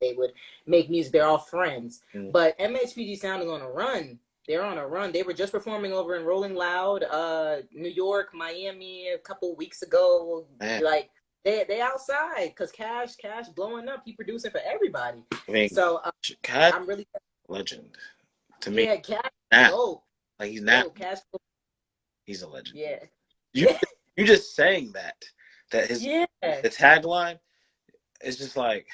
they would make music. They're all friends. But MHBG Sound is on a run. They're on a run. They were just performing over in Rolling Loud, New York, Miami, a couple weeks ago. Man. Like they outside because Cash blowing up. He producing for everybody. I mean, so Cash, I'm really legend to me. Yeah, Cash. Now, like he's now. Cash. He's a legend. Yeah. You just saying that his the tagline is just like.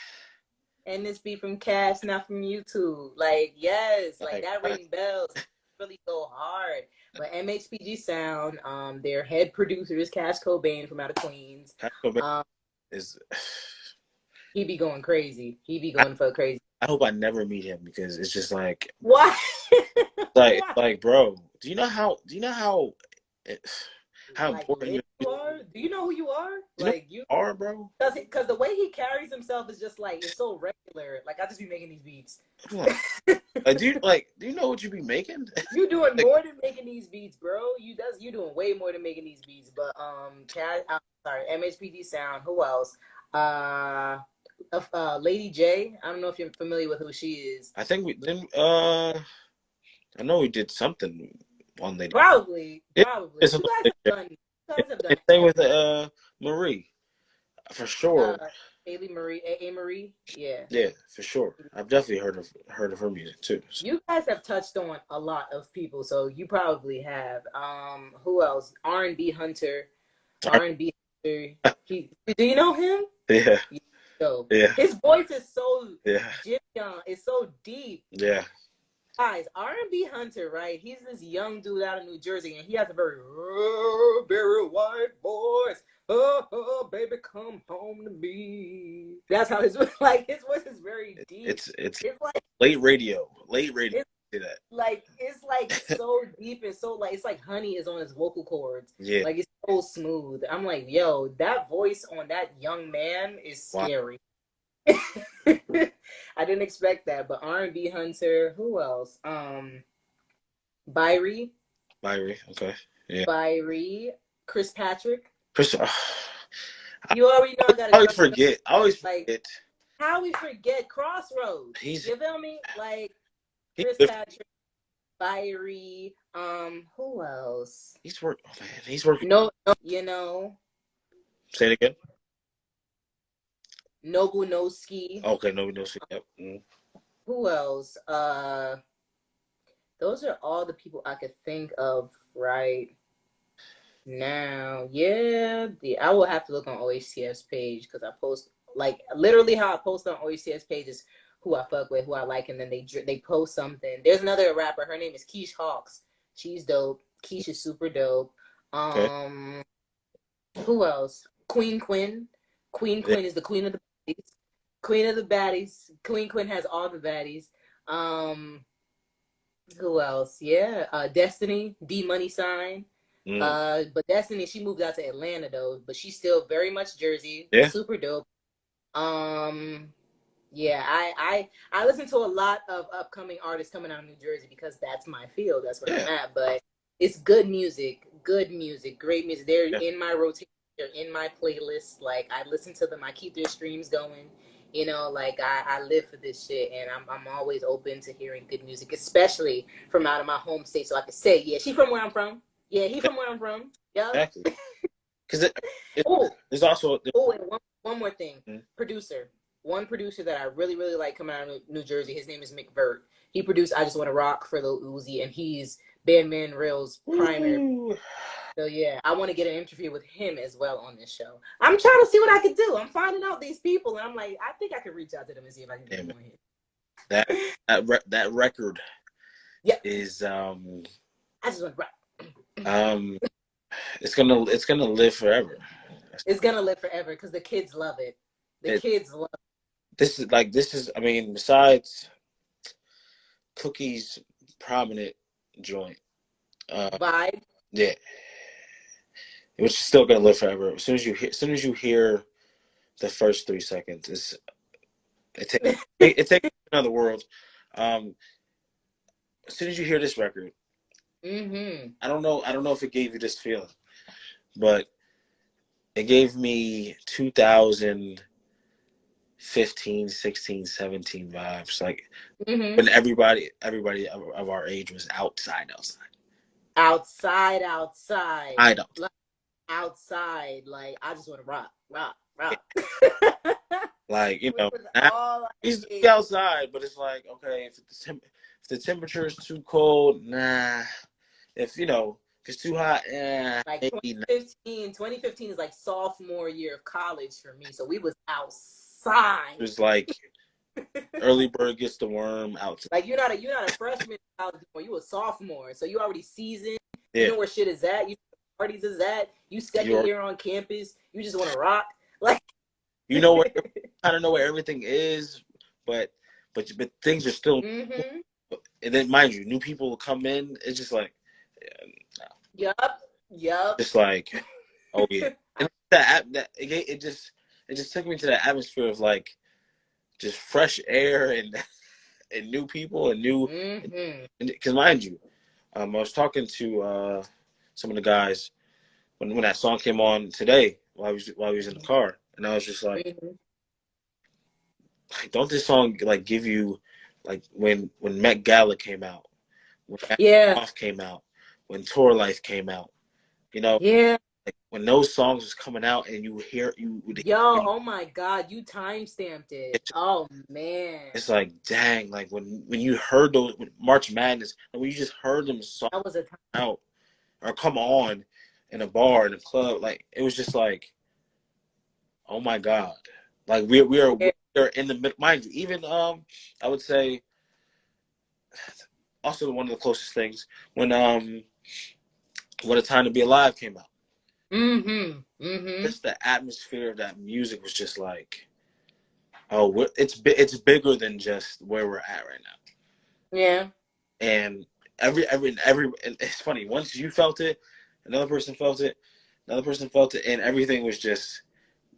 And this be from Cash, not from YouTube. Like, yes, like that ring bells. really go hard. But MHPG Sound, their head producer is Cash Cobain from out of Queens. Cash Cobain is. He be going crazy. He be going for crazy. I hope I never meet him because it's just like what? like bro, do you know how like, important you are? Do you know who you are? You are, bro. Because the way he carries himself is just like, it's so regular. Like, I just be making these beats. Do you know what you be making? You doing more than making these beats, bro. You doing way more than making these beats. But MHPD Sound. Who else? Lady J. I don't know if you're familiar with who she is. I think we then. I know we did something on Lady. Probably. You guys have done. Same with Marie, for sure. Haley Marie, A. Marie, yeah. Yeah, for sure. I've definitely heard of her music too. So. You guys have touched on a lot of people, so you probably have. Who else? R&B Hunter. R&B Hunter. Do you know him? Yeah. So, yeah. His voice is so young. It's so deep. Yeah. Guys, R&B Hunter, right? He's this young dude out of New Jersey, and he has a very white voice. Oh, baby, come home to me. That's how his voice is very deep. It's like late radio. That. Like it's like so deep and so like it's like honey is on his vocal cords. Yeah. Like it's so smooth. I'm like, yo, that voice on that young man is scary. Wow. I didn't expect that, but R&B Hunter, who else? Byrie, okay. Yeah. Byrie, Chris Patrick. You already know I always forget. How we forget Crossroads. You feel me? Like Chris Patrick, Byrie, who else? He's working. No, you know. Say it again. Nobunoski. Okay, Nobunoski. Yep. Who else? Those are all the people I could think of right now. Yeah, I will have to look on O.H.T.F's page because I post like literally how I post on O.H.T.F's page is who I fuck with, who I like, and then they post something. There's another rapper. Her name is Keish Hawks. She's dope. Keish is super dope. Okay. Who else? Queen Quinn. Queen is the queen of the baddies. Queen of the baddies. Queen Quinn has all the baddies. Who else? Yeah. Destiny, D Money Sign. But Destiny, she moved out to Atlanta though, but she's still very much Jersey. Yeah. Super dope. Yeah, I listen to a lot of upcoming artists coming out of New Jersey because that's my field. That's where I'm at. But it's good music, great music. They're in my rotation. They're in my playlist. Like I listen to them. I keep their streams going. You know, like I live for this shit, and I'm always open to hearing good music, especially from out of my home state. So I can say, yeah, she from where I'm from. Yeah, he from where I'm from. Yeah. Exactly. Because there's also and one more thing. Producer. One producer that I really, really like coming out of New Jersey, his name is McVert. He produced I Just Want to Rock for Lil Uzi, and he's Bandman Real's primary. So, yeah, I want to get an interview with him as well on this show. I'm trying to see what I can do. I'm finding out these people, and I'm like, I think I can reach out to them and see if I can get them on here. That record is I Just Want to Rock. It's gonna live forever. It's gonna live forever because the kids love it. Kids love it. This is I mean, besides Cookie's prominent joint. Vibe. Yeah. Which is still gonna live forever. As soon as you hear the first 3 seconds, it takes another world. As soon as you hear this record, I don't know if it gave you this feeling, but it gave me 2015, 16, 17 vibes. Like when everybody of our age was outside. Like I just want to rock. Like, you know, he's outside, but it's like, okay, if the temperature is too cold, nah. If it's too hot, like 2015 is like sophomore year of college for me, so we was outside. It was like Early bird gets the worm out. Like you're not a freshman in college anymore. You a sophomore, so you already seasoned. You Yeah, know where shit is at. You know where parties is at. You second you're year on campus. You just want to rock. Like you know where kind of know where everything is, but things are still. mm-hmm. And then mind you, new people will come in. It's just like, Yup. just like, oh yeah. And it just took me to that atmosphere of like just fresh air and and new people and new. Mm-hmm. Because mind you, I was talking to some of the guys when that song came on today while we was in the car, and I was just Mm-hmm. like, don't this song like give you like when Met Gala came out, when Yeah. Off came out, when Tour Life came out, you know, Yeah. like when those songs was coming out and you would Yo, hear oh my God, you time stamped it. it, Oh man. it's like dang, like when you heard those when March Madness, and when you just heard them songs That was a time. out or come on in a bar in a club, like it was just like, oh my God, like Yeah. we're in the middle. Mind you, even I would say also one of the closest things when What a Time to Be Alive came out. Mm-hmm. Mm-hmm. Just the atmosphere of that music was just like, oh, it's bigger than just where we're at right now. Yeah. And and it's funny, once you felt it, another person felt it, another person felt it, and everything was just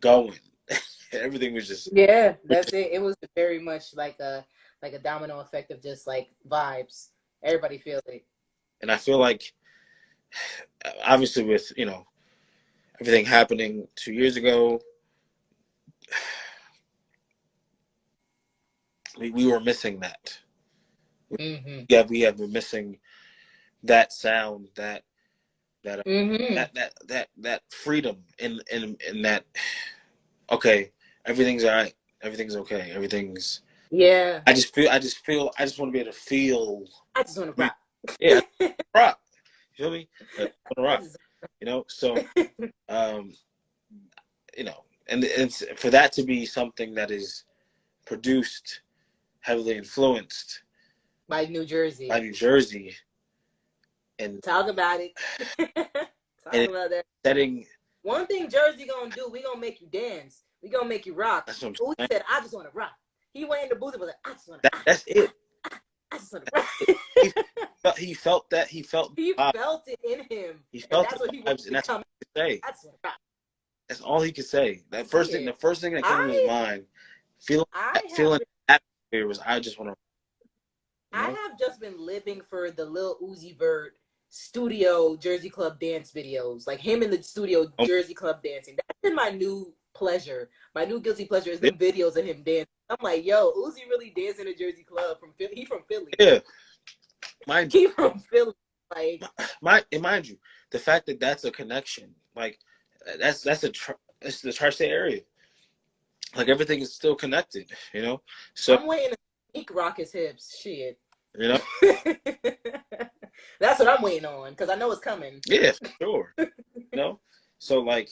going. Everything was just. Yeah, that's it. It was very much like a domino effect of just like vibes. Everybody feels it. And I feel like obviously with everything happening 2 years ago, we were missing that. Mm-hmm. Yeah, we been missing that sound, Mm-hmm. that freedom in that. Okay, everything's all right. Everything's okay. Everything's. Yeah. I just want to be able to feel. I just want to rock. Yeah, rock. You feel me? Like, I want to I rock. just So um, and it's for that to be something that is produced, heavily influenced by New Jersey. by New Jersey, and Talk about it. and Talk about that. setting. One thing Jersey gonna do, we gonna make you dance. We gonna make you rock. That's what I'm Oh, he saying. said, I just wanna rock. He went in the booth and was like, I just wanna That's it. I just wanna rock. He felt that. He felt. He The felt it in him. He And felt that's the what he wanted vibes, and to that's all come. he could say. I just wanna rock. That's all he could say. The first thing that came to his mind, I have feeling atmosphere was, I just want to. I have just been living for the Lil Uzi Vert studio Jersey Club dance videos. Like him in the studio Oh, Jersey Club dancing. That's been my new pleasure. My new guilty pleasure is them videos of him dancing. I'm like, yo, Uzi really dancing in a Jersey Club from Philly. He from Philly. yeah, mind you, He from Philly. Like, mind you, the fact that that's a connection, like it's the tri-state area. Like everything is still connected, So I'm waiting to sneak rock his hips. Shit. you know, That's what I'm waiting on because I know it's coming. yeah, for sure. So like,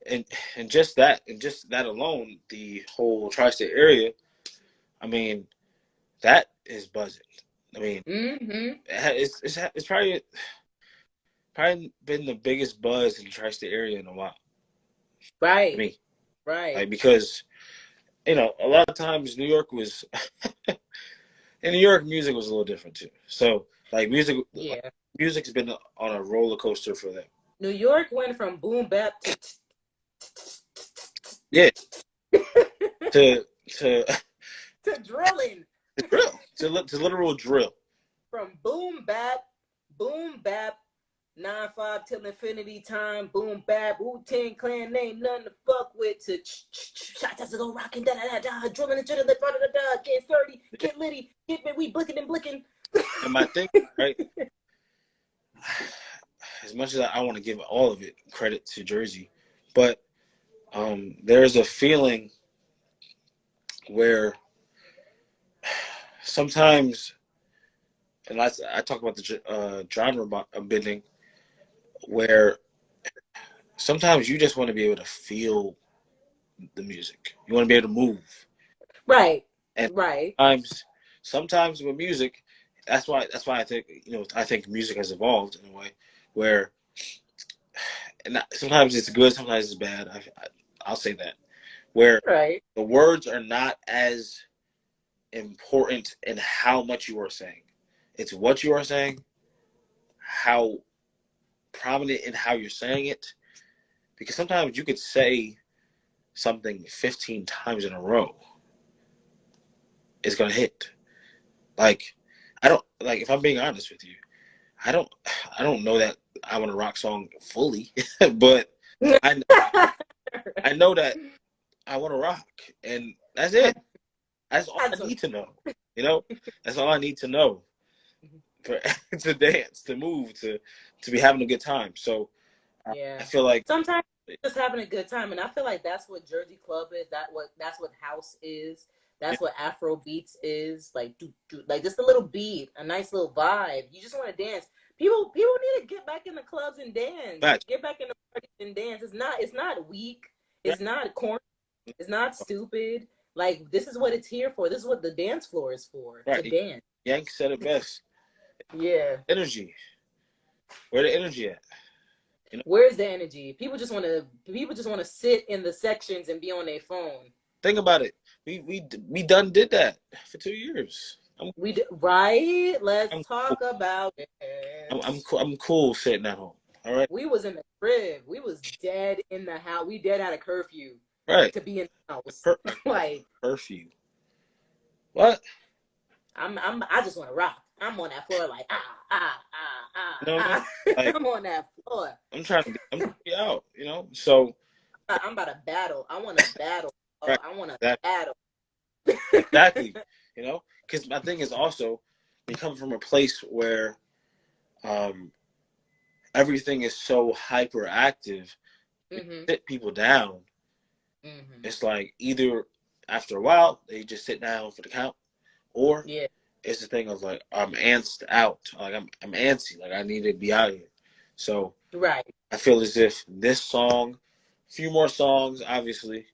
and just that alone, the whole tri-state area. I mean, that is buzzing. I mean, Mm-hmm. it's probably been the biggest buzz in the tri-state area in a while. I Right. mean, Right. like because a lot of times New York was, in New York, music was a little different too. So like Yeah. music's been on a roller coaster for them. New York went from boom bap to Yeah, to to drilling. drill, to literal drill. From boom bap, 9-5 till infinity time, boom bap, Wu-Tang Clan ain't nothing to fuck with, to shots to go rocking, da da da da, drilling into the da da da, get sturdy, get litty, get me, we blicking and blicking. And my thing, right? As much as I want to give all of it credit to Jersey, but there's a feeling where sometimes, and I talk about the genre bending, where sometimes you just want to be able to feel the music. You want to be able to move. Right. And Right. sometimes with music, that's why I think I think music has evolved in a way where, and sometimes it's good, sometimes it's bad. I'll say that, where Right. the words are not as important in how much you are saying. It's what you are saying, how prominent in how you're saying it. Because sometimes you could say something 15 times in a row, it's gonna hit. Like, I don't like, if I'm being honest with you, I don't I don't know that I Want to Rock song fully, but I I know that I want to rock, and that's it. That's all I need to know. That's all I need to know for to dance, to move, to be having a good time. So Yeah. I feel like Sometimes just having a good time, and I feel like that's what Jersey Club is. That's what house is. That's what Afro beats is. Like, like just a little beat, a nice little vibe. You just want to dance. People need to get back in the clubs and dance. match. Get back in the parties and dance. It's not weak. Yeah, It's not corny. It's not stupid. Like, this is what it's here for. This is what the dance floor is for, to right. dance. Yank said it best. Yeah. Energy. Where the energy at? Where's the energy? People just want to sit in the sections and be on their phone. Think about it. We done did that for 2 years. Right? Let's I'm cool. talk about it. I'm cool sitting at home. All right. We was in the crib. We was dead in the house. We dead out of curfew Right. to be in the house. Per- Like, curfew. What? I just want to rock. I'm on that floor like No. Like, I'm on that floor. I'm trying to be out. So I'm about to battle. I want to battle. right. I want to That, battle. exactly. Because my thing is also we come from a place where everything is so hyperactive, sit people down. Mm-hmm. It's like either after a while they just sit down for the count, or Yeah. it's the thing of like I'm antsed out, like I'm antsy, like I need to be out here. So Right. I feel as if this song, a few more songs, obviously,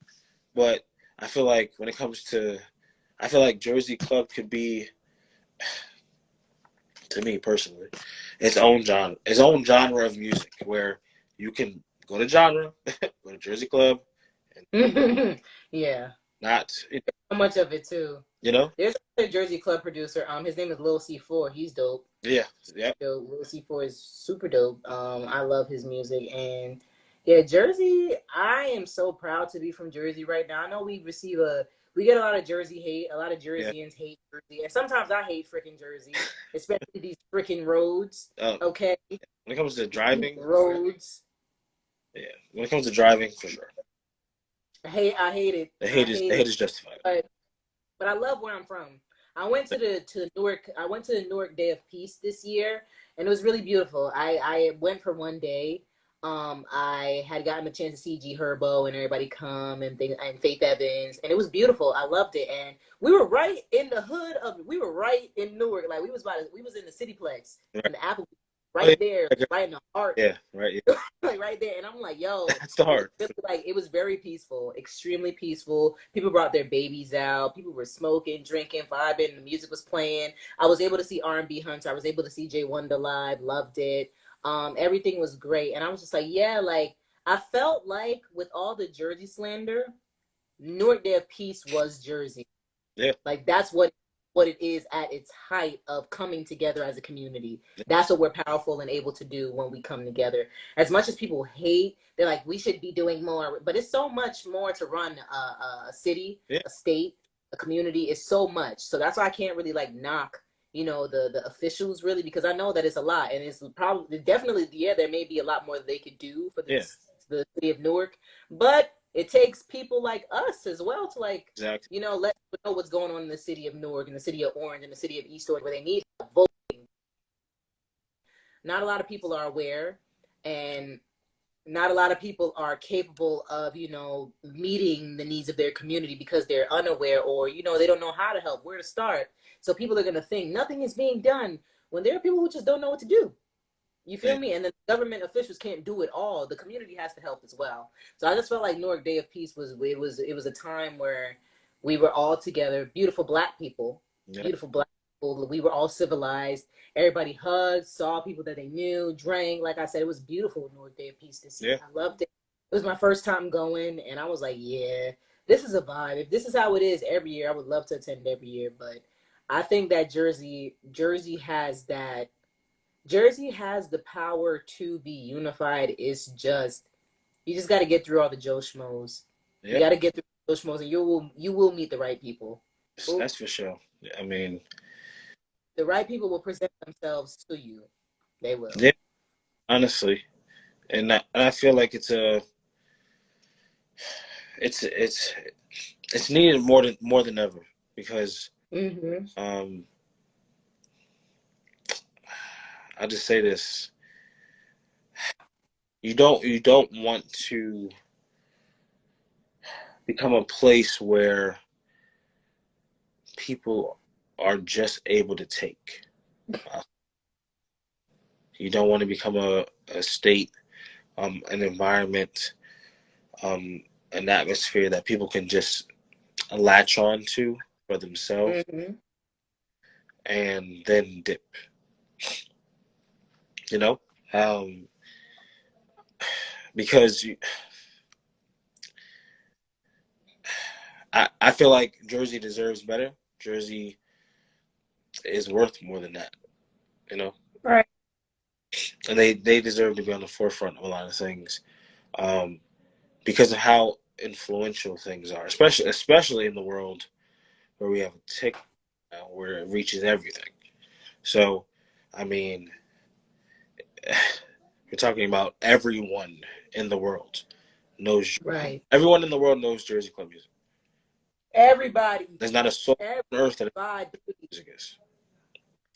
but I feel like when it comes to, I feel like Jersey Club could be, to me personally, its own genre of music where you can go to genre, go to Jersey Club, and Yeah. not, So much of it too. you know, There's a Jersey Club producer. His name is Lil C4. He's dope. yeah, yeah, Dope. Lil C4 is super dope. I love his music, and yeah, Jersey. I am so proud to be from Jersey right now. I know we get a lot of Jersey hate. A lot of yeah. Jerseyans hate Jersey, and sometimes I hate freaking Jersey, especially these freaking roads. Uh, Okay, when it comes to driving, roads. yeah, when it comes to driving, for sure, I hate it. the I hate is hate the hate it. is justified. But I love where I'm from. I went to Newark. I went to the Newark Day of Peace this year, and it was really beautiful. I went for one day. I had gotten a chance to see G Herbo and everybody come and Faith Evans, and it was beautiful. I loved it, and we were right in the hood of. We were right in Newark, like we was in the Cityplex Right. in the Apple, Oh, right there, yeah. right in the heart. Yeah, right. Yeah. Like right there, and I'm like, yo, That's the heart. it was very peaceful, extremely peaceful. People brought their babies out. People were smoking, drinking, vibing. The music was playing. I was able to see R&B Hunter. I was able to see Jay Wonder live. Loved it. Everything was great, and I was just like, yeah, like I felt like with all the Jersey slander, Newark Day of Peace was Jersey. Yeah. Like that's what it is at its height of coming together as a community. That's what we're powerful and able to do when we come together. As much as people hate, they're like, we should be doing more, but it's so much more to run a city, Yeah. a state, a community. Is so much. So that's why I can't really like knock, the officials really, because I know that it's a lot, and it's probably definitely, yeah, there may be a lot more that they could do for the city of Newark, but it takes people like us as well to like, exactly. let people know what's going on in the city of Newark and the city of Orange and the city of East Orange, where they need voting. Not a lot of people are aware, and not a lot of people are capable of, meeting the needs of their community because they're unaware, or, they don't know how to help, where to start. So people are going to think nothing is being done when there are people who just don't know what to do. You feel me? And the government officials can't do it all. The community has to help as well. So I just felt like Newark Day of Peace was a time where We were all together, beautiful black people, Yeah. beautiful black people. We were all civilized. Everybody hugged, saw people that they knew, drank. Like I said, it was beautiful North Day of Peace this year. Yeah. I loved it. It was my first time going, and I was like, yeah, this is a vibe. If this is how it is every year, I would love to attend every year. But I think that Jersey has that. Jersey has the power to be unified. It's just you just got to get through all the Joe schmoes. You Yeah. got to get through those schmoes, and you will meet the right people. Ooh, That's for sure. I mean, the right people will present themselves to you. They will. yeah, honestly. And I feel like it's needed more than ever because Mm-hmm. I'll just say this. You don't want to become a place where people are just able to take. Uh, you don't want to become a state, an environment, um, an atmosphere that people can just latch on to for themselves Mm-hmm. and then dip. You know, um, because I feel like Jersey deserves better. Jersey is worth more than that. You know, Right. and they deserve to be on the forefront of a lot of things um, because of how influential things are, especially in the world where we have TikTok now, where it reaches everything. So, I mean, we're talking about everyone in the world knows. Right. Everyone in the world knows Jersey Club music. Everybody. There's not a soul on earth that Everybody. music is,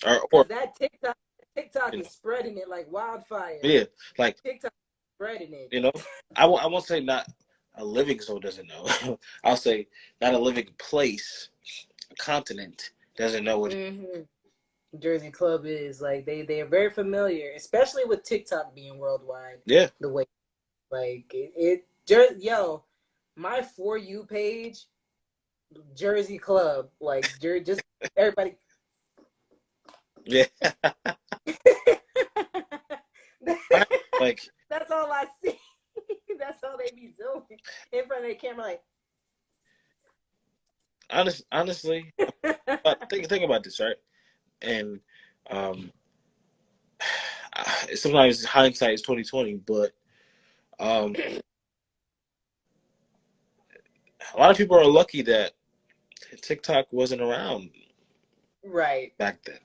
or Because that TikTok you know, is spreading it like wildfire. yeah, like TikTok is spreading it. you know, I won't say not a living soul doesn't know. I'll say not a living place, a continent doesn't know what. Mm-hmm. Jersey Club is like they are very familiar, especially with TikTok being worldwide. Yeah, The way like yo, my For You page, Jersey Club, like just everybody. yeah. Like That's all I see. That's all they be doing in front of the camera, like. honestly, think about this, right? And um, sometimes hindsight is 2020, but um, a lot of people are lucky that TikTok wasn't around Right, back then.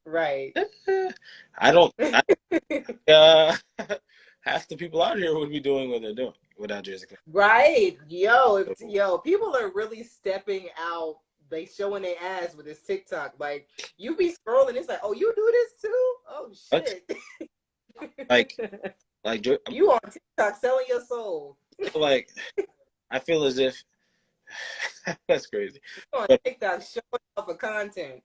right. I don't. Uh, half the people out here would be doing what they're doing without Jersey Club. Right. Yo, people are really stepping out. They showing their ass with this TikTok. Like you be scrolling, it's like, oh, you do this too? Oh What? shit. Like, I'm You on TikTok selling your soul. like, I feel as if that's crazy. You on But TikTok showing off of content.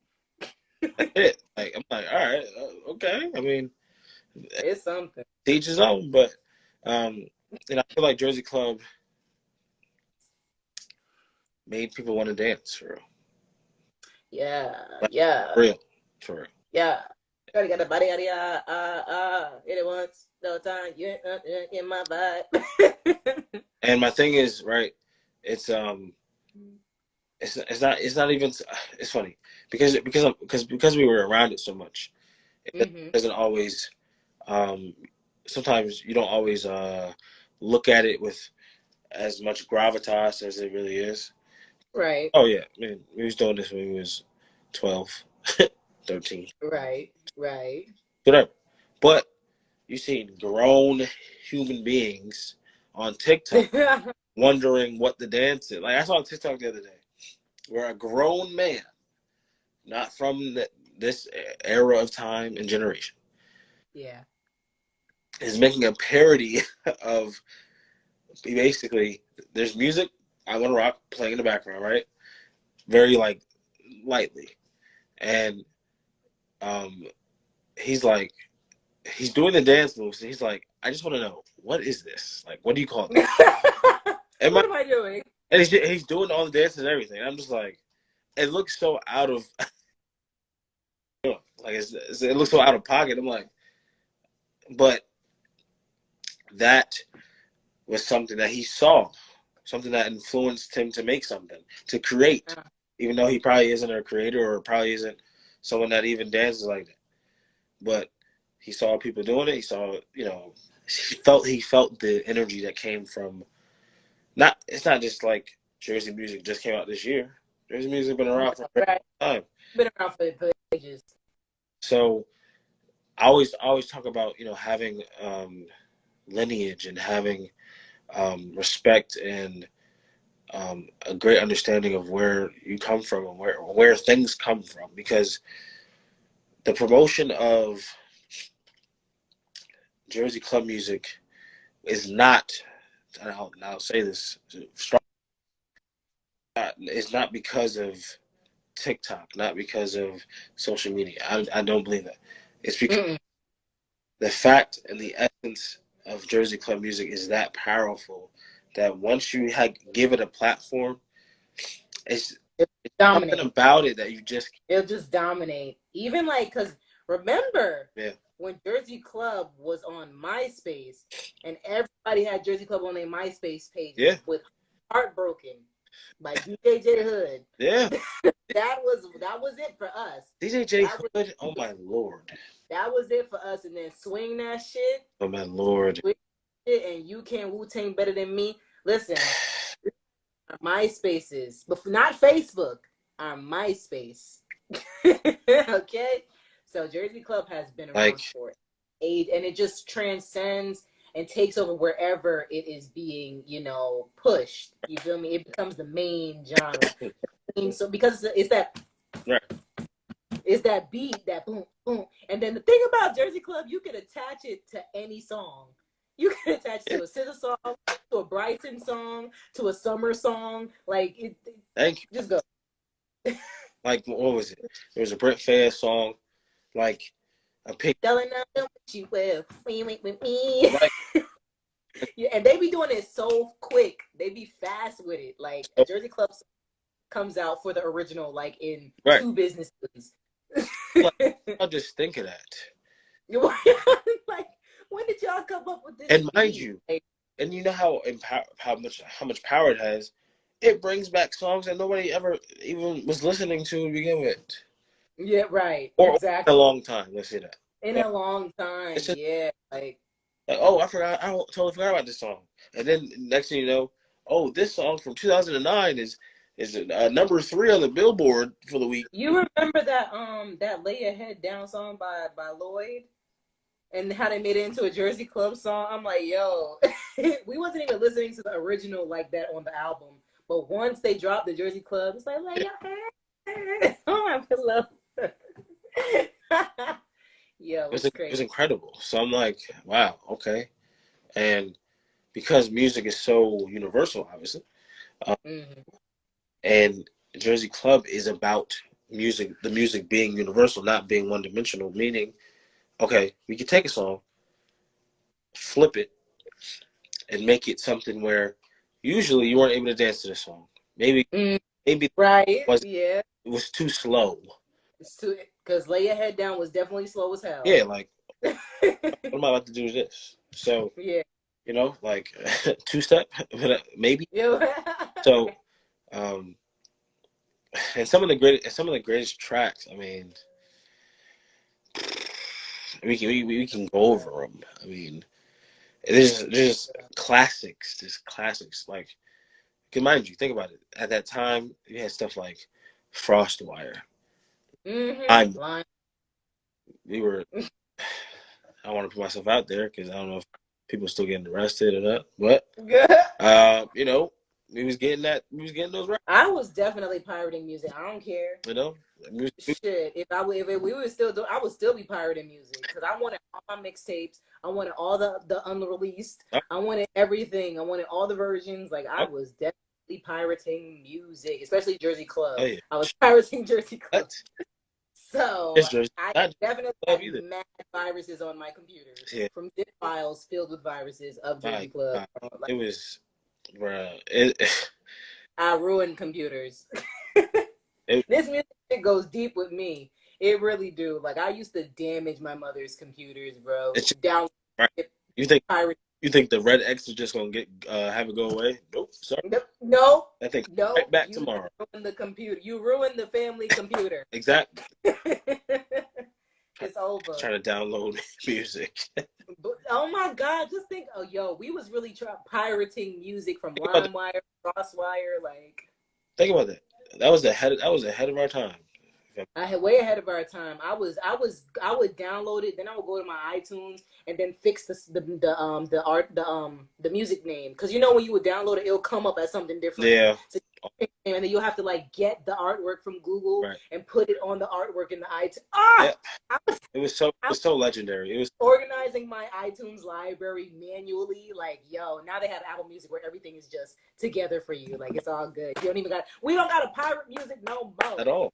that's it. Like, I'm like, all right, okay. I mean, It's something. each his own, but um, I feel like Jersey Club made people want to dance for real. Yeah, Like, yeah, real, for real. yeah. Gotta get the body, hit it once, no time. You in my vibe. And my thing is, right, it's um it's not even it's funny because we were around it so much. It Mm-hmm. doesn't always um sometimes you don't always look at it with as much gravitas as it really is. Right, Oh yeah, I mean, we was doing this when we was 12, 13, right, right. whatever. But you see grown human beings on TikTok wondering what the dance is. Like I saw a TikTok the other day where a grown man, not from this era of time and generation, Yeah. is making a parody of basically there's music I want to rock playing in the background, right? Very like lightly, and um, he's like he's doing the dance moves, and he's like, I just want to know what is this? Like, what do you call it? What And am I doing? And he's doing all the dances and everything. And I'm just like, it looks so out of like it looks so out of pocket. I'm like, but that was something that he saw, something that influenced him to make something, to create, even though he probably isn't a creator or probably isn't someone that even dances like that. But he saw people doing it. He saw, he felt the energy that came from. It's not just like Jersey music just came out this year. Jersey music been around for a very long time. Been around for ages. So I always talk about having lineage and having respect and a great understanding of where you come from and where things come from, because the promotion of Jersey club music is not, and I'll say this strong, it's not because of TikTok, not because of social media. I don't believe that. It's because the fact and the essence of Jersey club music is that powerful that once you give it a platform, it's something about it that it'll just dominate. Even because remember when Jersey Club was on MySpace and everybody had Jersey Club on their MySpace page with Heartbroken by DJ J Hood. Yeah. that was it for us. DJ J Hood, oh my Lord. That was it for us. And then Swing That Shit. Oh my Lord. And You Can't Wu-Tang Better Than Me. Listen, MySpaces, but not Facebook, on MySpace. Okay? So Jersey Club has been around for age, and it just transcends and takes over wherever it is being, pushed. You feel me? It becomes the main genre. So because it's that it's that beat, that boom, boom. And then the thing about Jersey Club, you can attach it to any song. You can attach it to a SZA song, to a Bryson song, to a Summer song. Like it. Thank you. Just go. Like, what was it? There was a Brent Faiyaz song, like a pig. Telling them what you will. With me. Yeah, and they be doing it so quick. They be fast with it. Like a Jersey Club comes out for the original, like in 2 business days. I'll just think of that. Like, when did y'all come up with this? And mind you, and you know how much power it has. It brings back songs that nobody ever even was listening to begin with. Yeah, right. Or exactly. In a long time. Let's say that. In a long time, like oh, I totally forgot about this song. And then next thing you know, oh, this song from 2009 is number 3 on the Billboard for the week. You remember that Lay Your Head Down song by Lloyd? And how they made it into a Jersey Club song? I'm like, yo, we wasn't even listening to the original like that on the album. But once they dropped the Jersey Club, it's like, lay your head on my pillow. Yeah, it was crazy. It was incredible. So I'm like, wow, okay. And because music is so universal, obviously, and Jersey Club is about music, the music being universal, not being one-dimensional, meaning, okay, we can take a song, flip it, and make it something where usually you weren't able to dance to this song. Maybe right, it was too slow. It's too, because Lay Your Head Down was definitely slow as hell. Yeah, like, what am I about to do with this? So, like 2-step, maybe. So, and some of the greatest tracks. I mean, we can go over them. I mean, there's classics. There's classics. Like, mind you, think about it. At that time, you had stuff like Frostwire. We were. I don't want to put myself out there because I don't know if people still getting arrested or not. But we was getting that. We was getting those records. I was definitely pirating music. I don't care. Shit. If we were still doing, I would still be pirating music because I wanted all my mixtapes. I wanted all the unreleased. I wanted everything. I wanted all the versions. Like I was definitely pirating music, especially Jersey Club. I was pirating Jersey Club. So I definitely had mad viruses on my computer from zip files filled with viruses of Jersey Club. It was, bruh. I ruined computers. It, This music goes deep with me. It really do. Like I used to damage my mother's computers, bro. it's just, Down right. You think pirate. the red X is just gonna get have it go away? Nope. Sorry. No, That thing no. right back You tomorrow. ruined the computer. You ruined the family computer. Exactly. It's over. Trying to download music. Oh my God! Just think. Oh, yo, we was really pirating music from Think about that. LimeWire, Crosswire. Like, Think about that. That was ahead of our time. I had way ahead of our time. I would download it, then I would go to my iTunes and then fix the music name, because you know when you would download it, it'll come up as something different. Yeah. So, and then you'll have to like get the artwork from Google and put it on the artwork in the iTunes. Yeah. It was so legendary. It was organizing my iTunes library manually. Like, yo, now they have Apple Music where everything is just together for you. Like, it's all good. We don't got to pirate music no more. At all.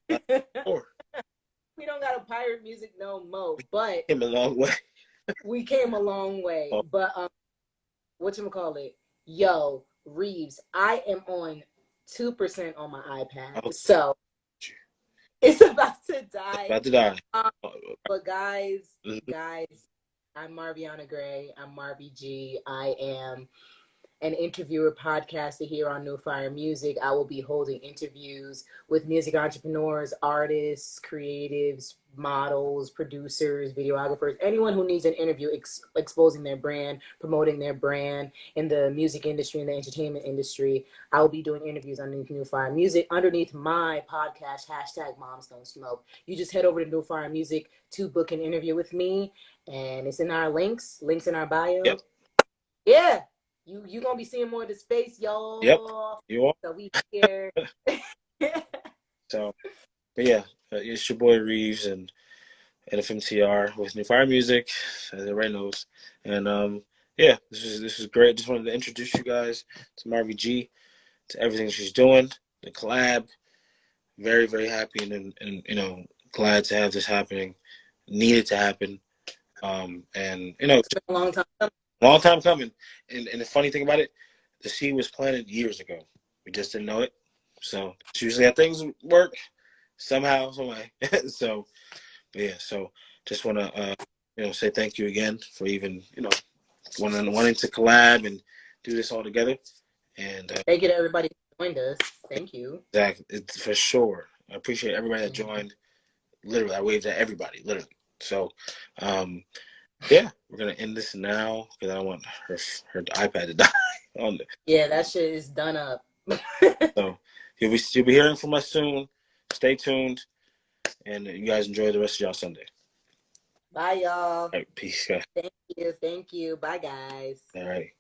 We don't got to pirate music no more. But came a long way. We came a long way. Oh. But whatchamacallit? Yo, Reeves, I am on 2% on my iPad. So it's about to die. About to die. But guys, I'm Marviana Gray. I'm Marvi G. I am an interviewer podcaster here on New Fire Music. I will be holding interviews with music entrepreneurs, artists, creatives, models, producers, videographers, anyone who needs an interview exposing their brand, promoting their brand in the music industry and the entertainment industry. I will be doing interviews underneath New Fire Music, underneath my podcast, #Moms Don't Smoke. You just head over to New Fire Music to book an interview with me, and it's in our links in our bio. Yep. Yeah. You gonna be seeing more of the space, y'all. Yep, you are. So we here. So, but yeah, it's your boy Reeves and NFMTR with New Fire Music, as everybody knows. And yeah, this is great. Just wanted to introduce you guys to Marvi G, to everything she's doing, the collab. Very, very happy and you know, glad to have this happening. Needed to happen. And you know, it's been a long time. Long time coming. And the funny thing about it, the seed was planted years ago. We just didn't know it. So it's usually how things work somehow, some way. So, yeah. So just want to, say thank you again for even, wanting to collab and do this all together. And thank you to everybody who joined us. Thank you. Exactly. It's for sure. I appreciate everybody that joined. Literally, I waved at everybody. Literally. So, yeah, we're gonna end this now because I don't want her iPad to die. Yeah, that shit is done up. So you'll be hearing from us soon. Stay tuned, and you guys enjoy the rest of y'all Sunday. Bye, y'all. All right, peace, guys. Thank you. Bye, guys. All right.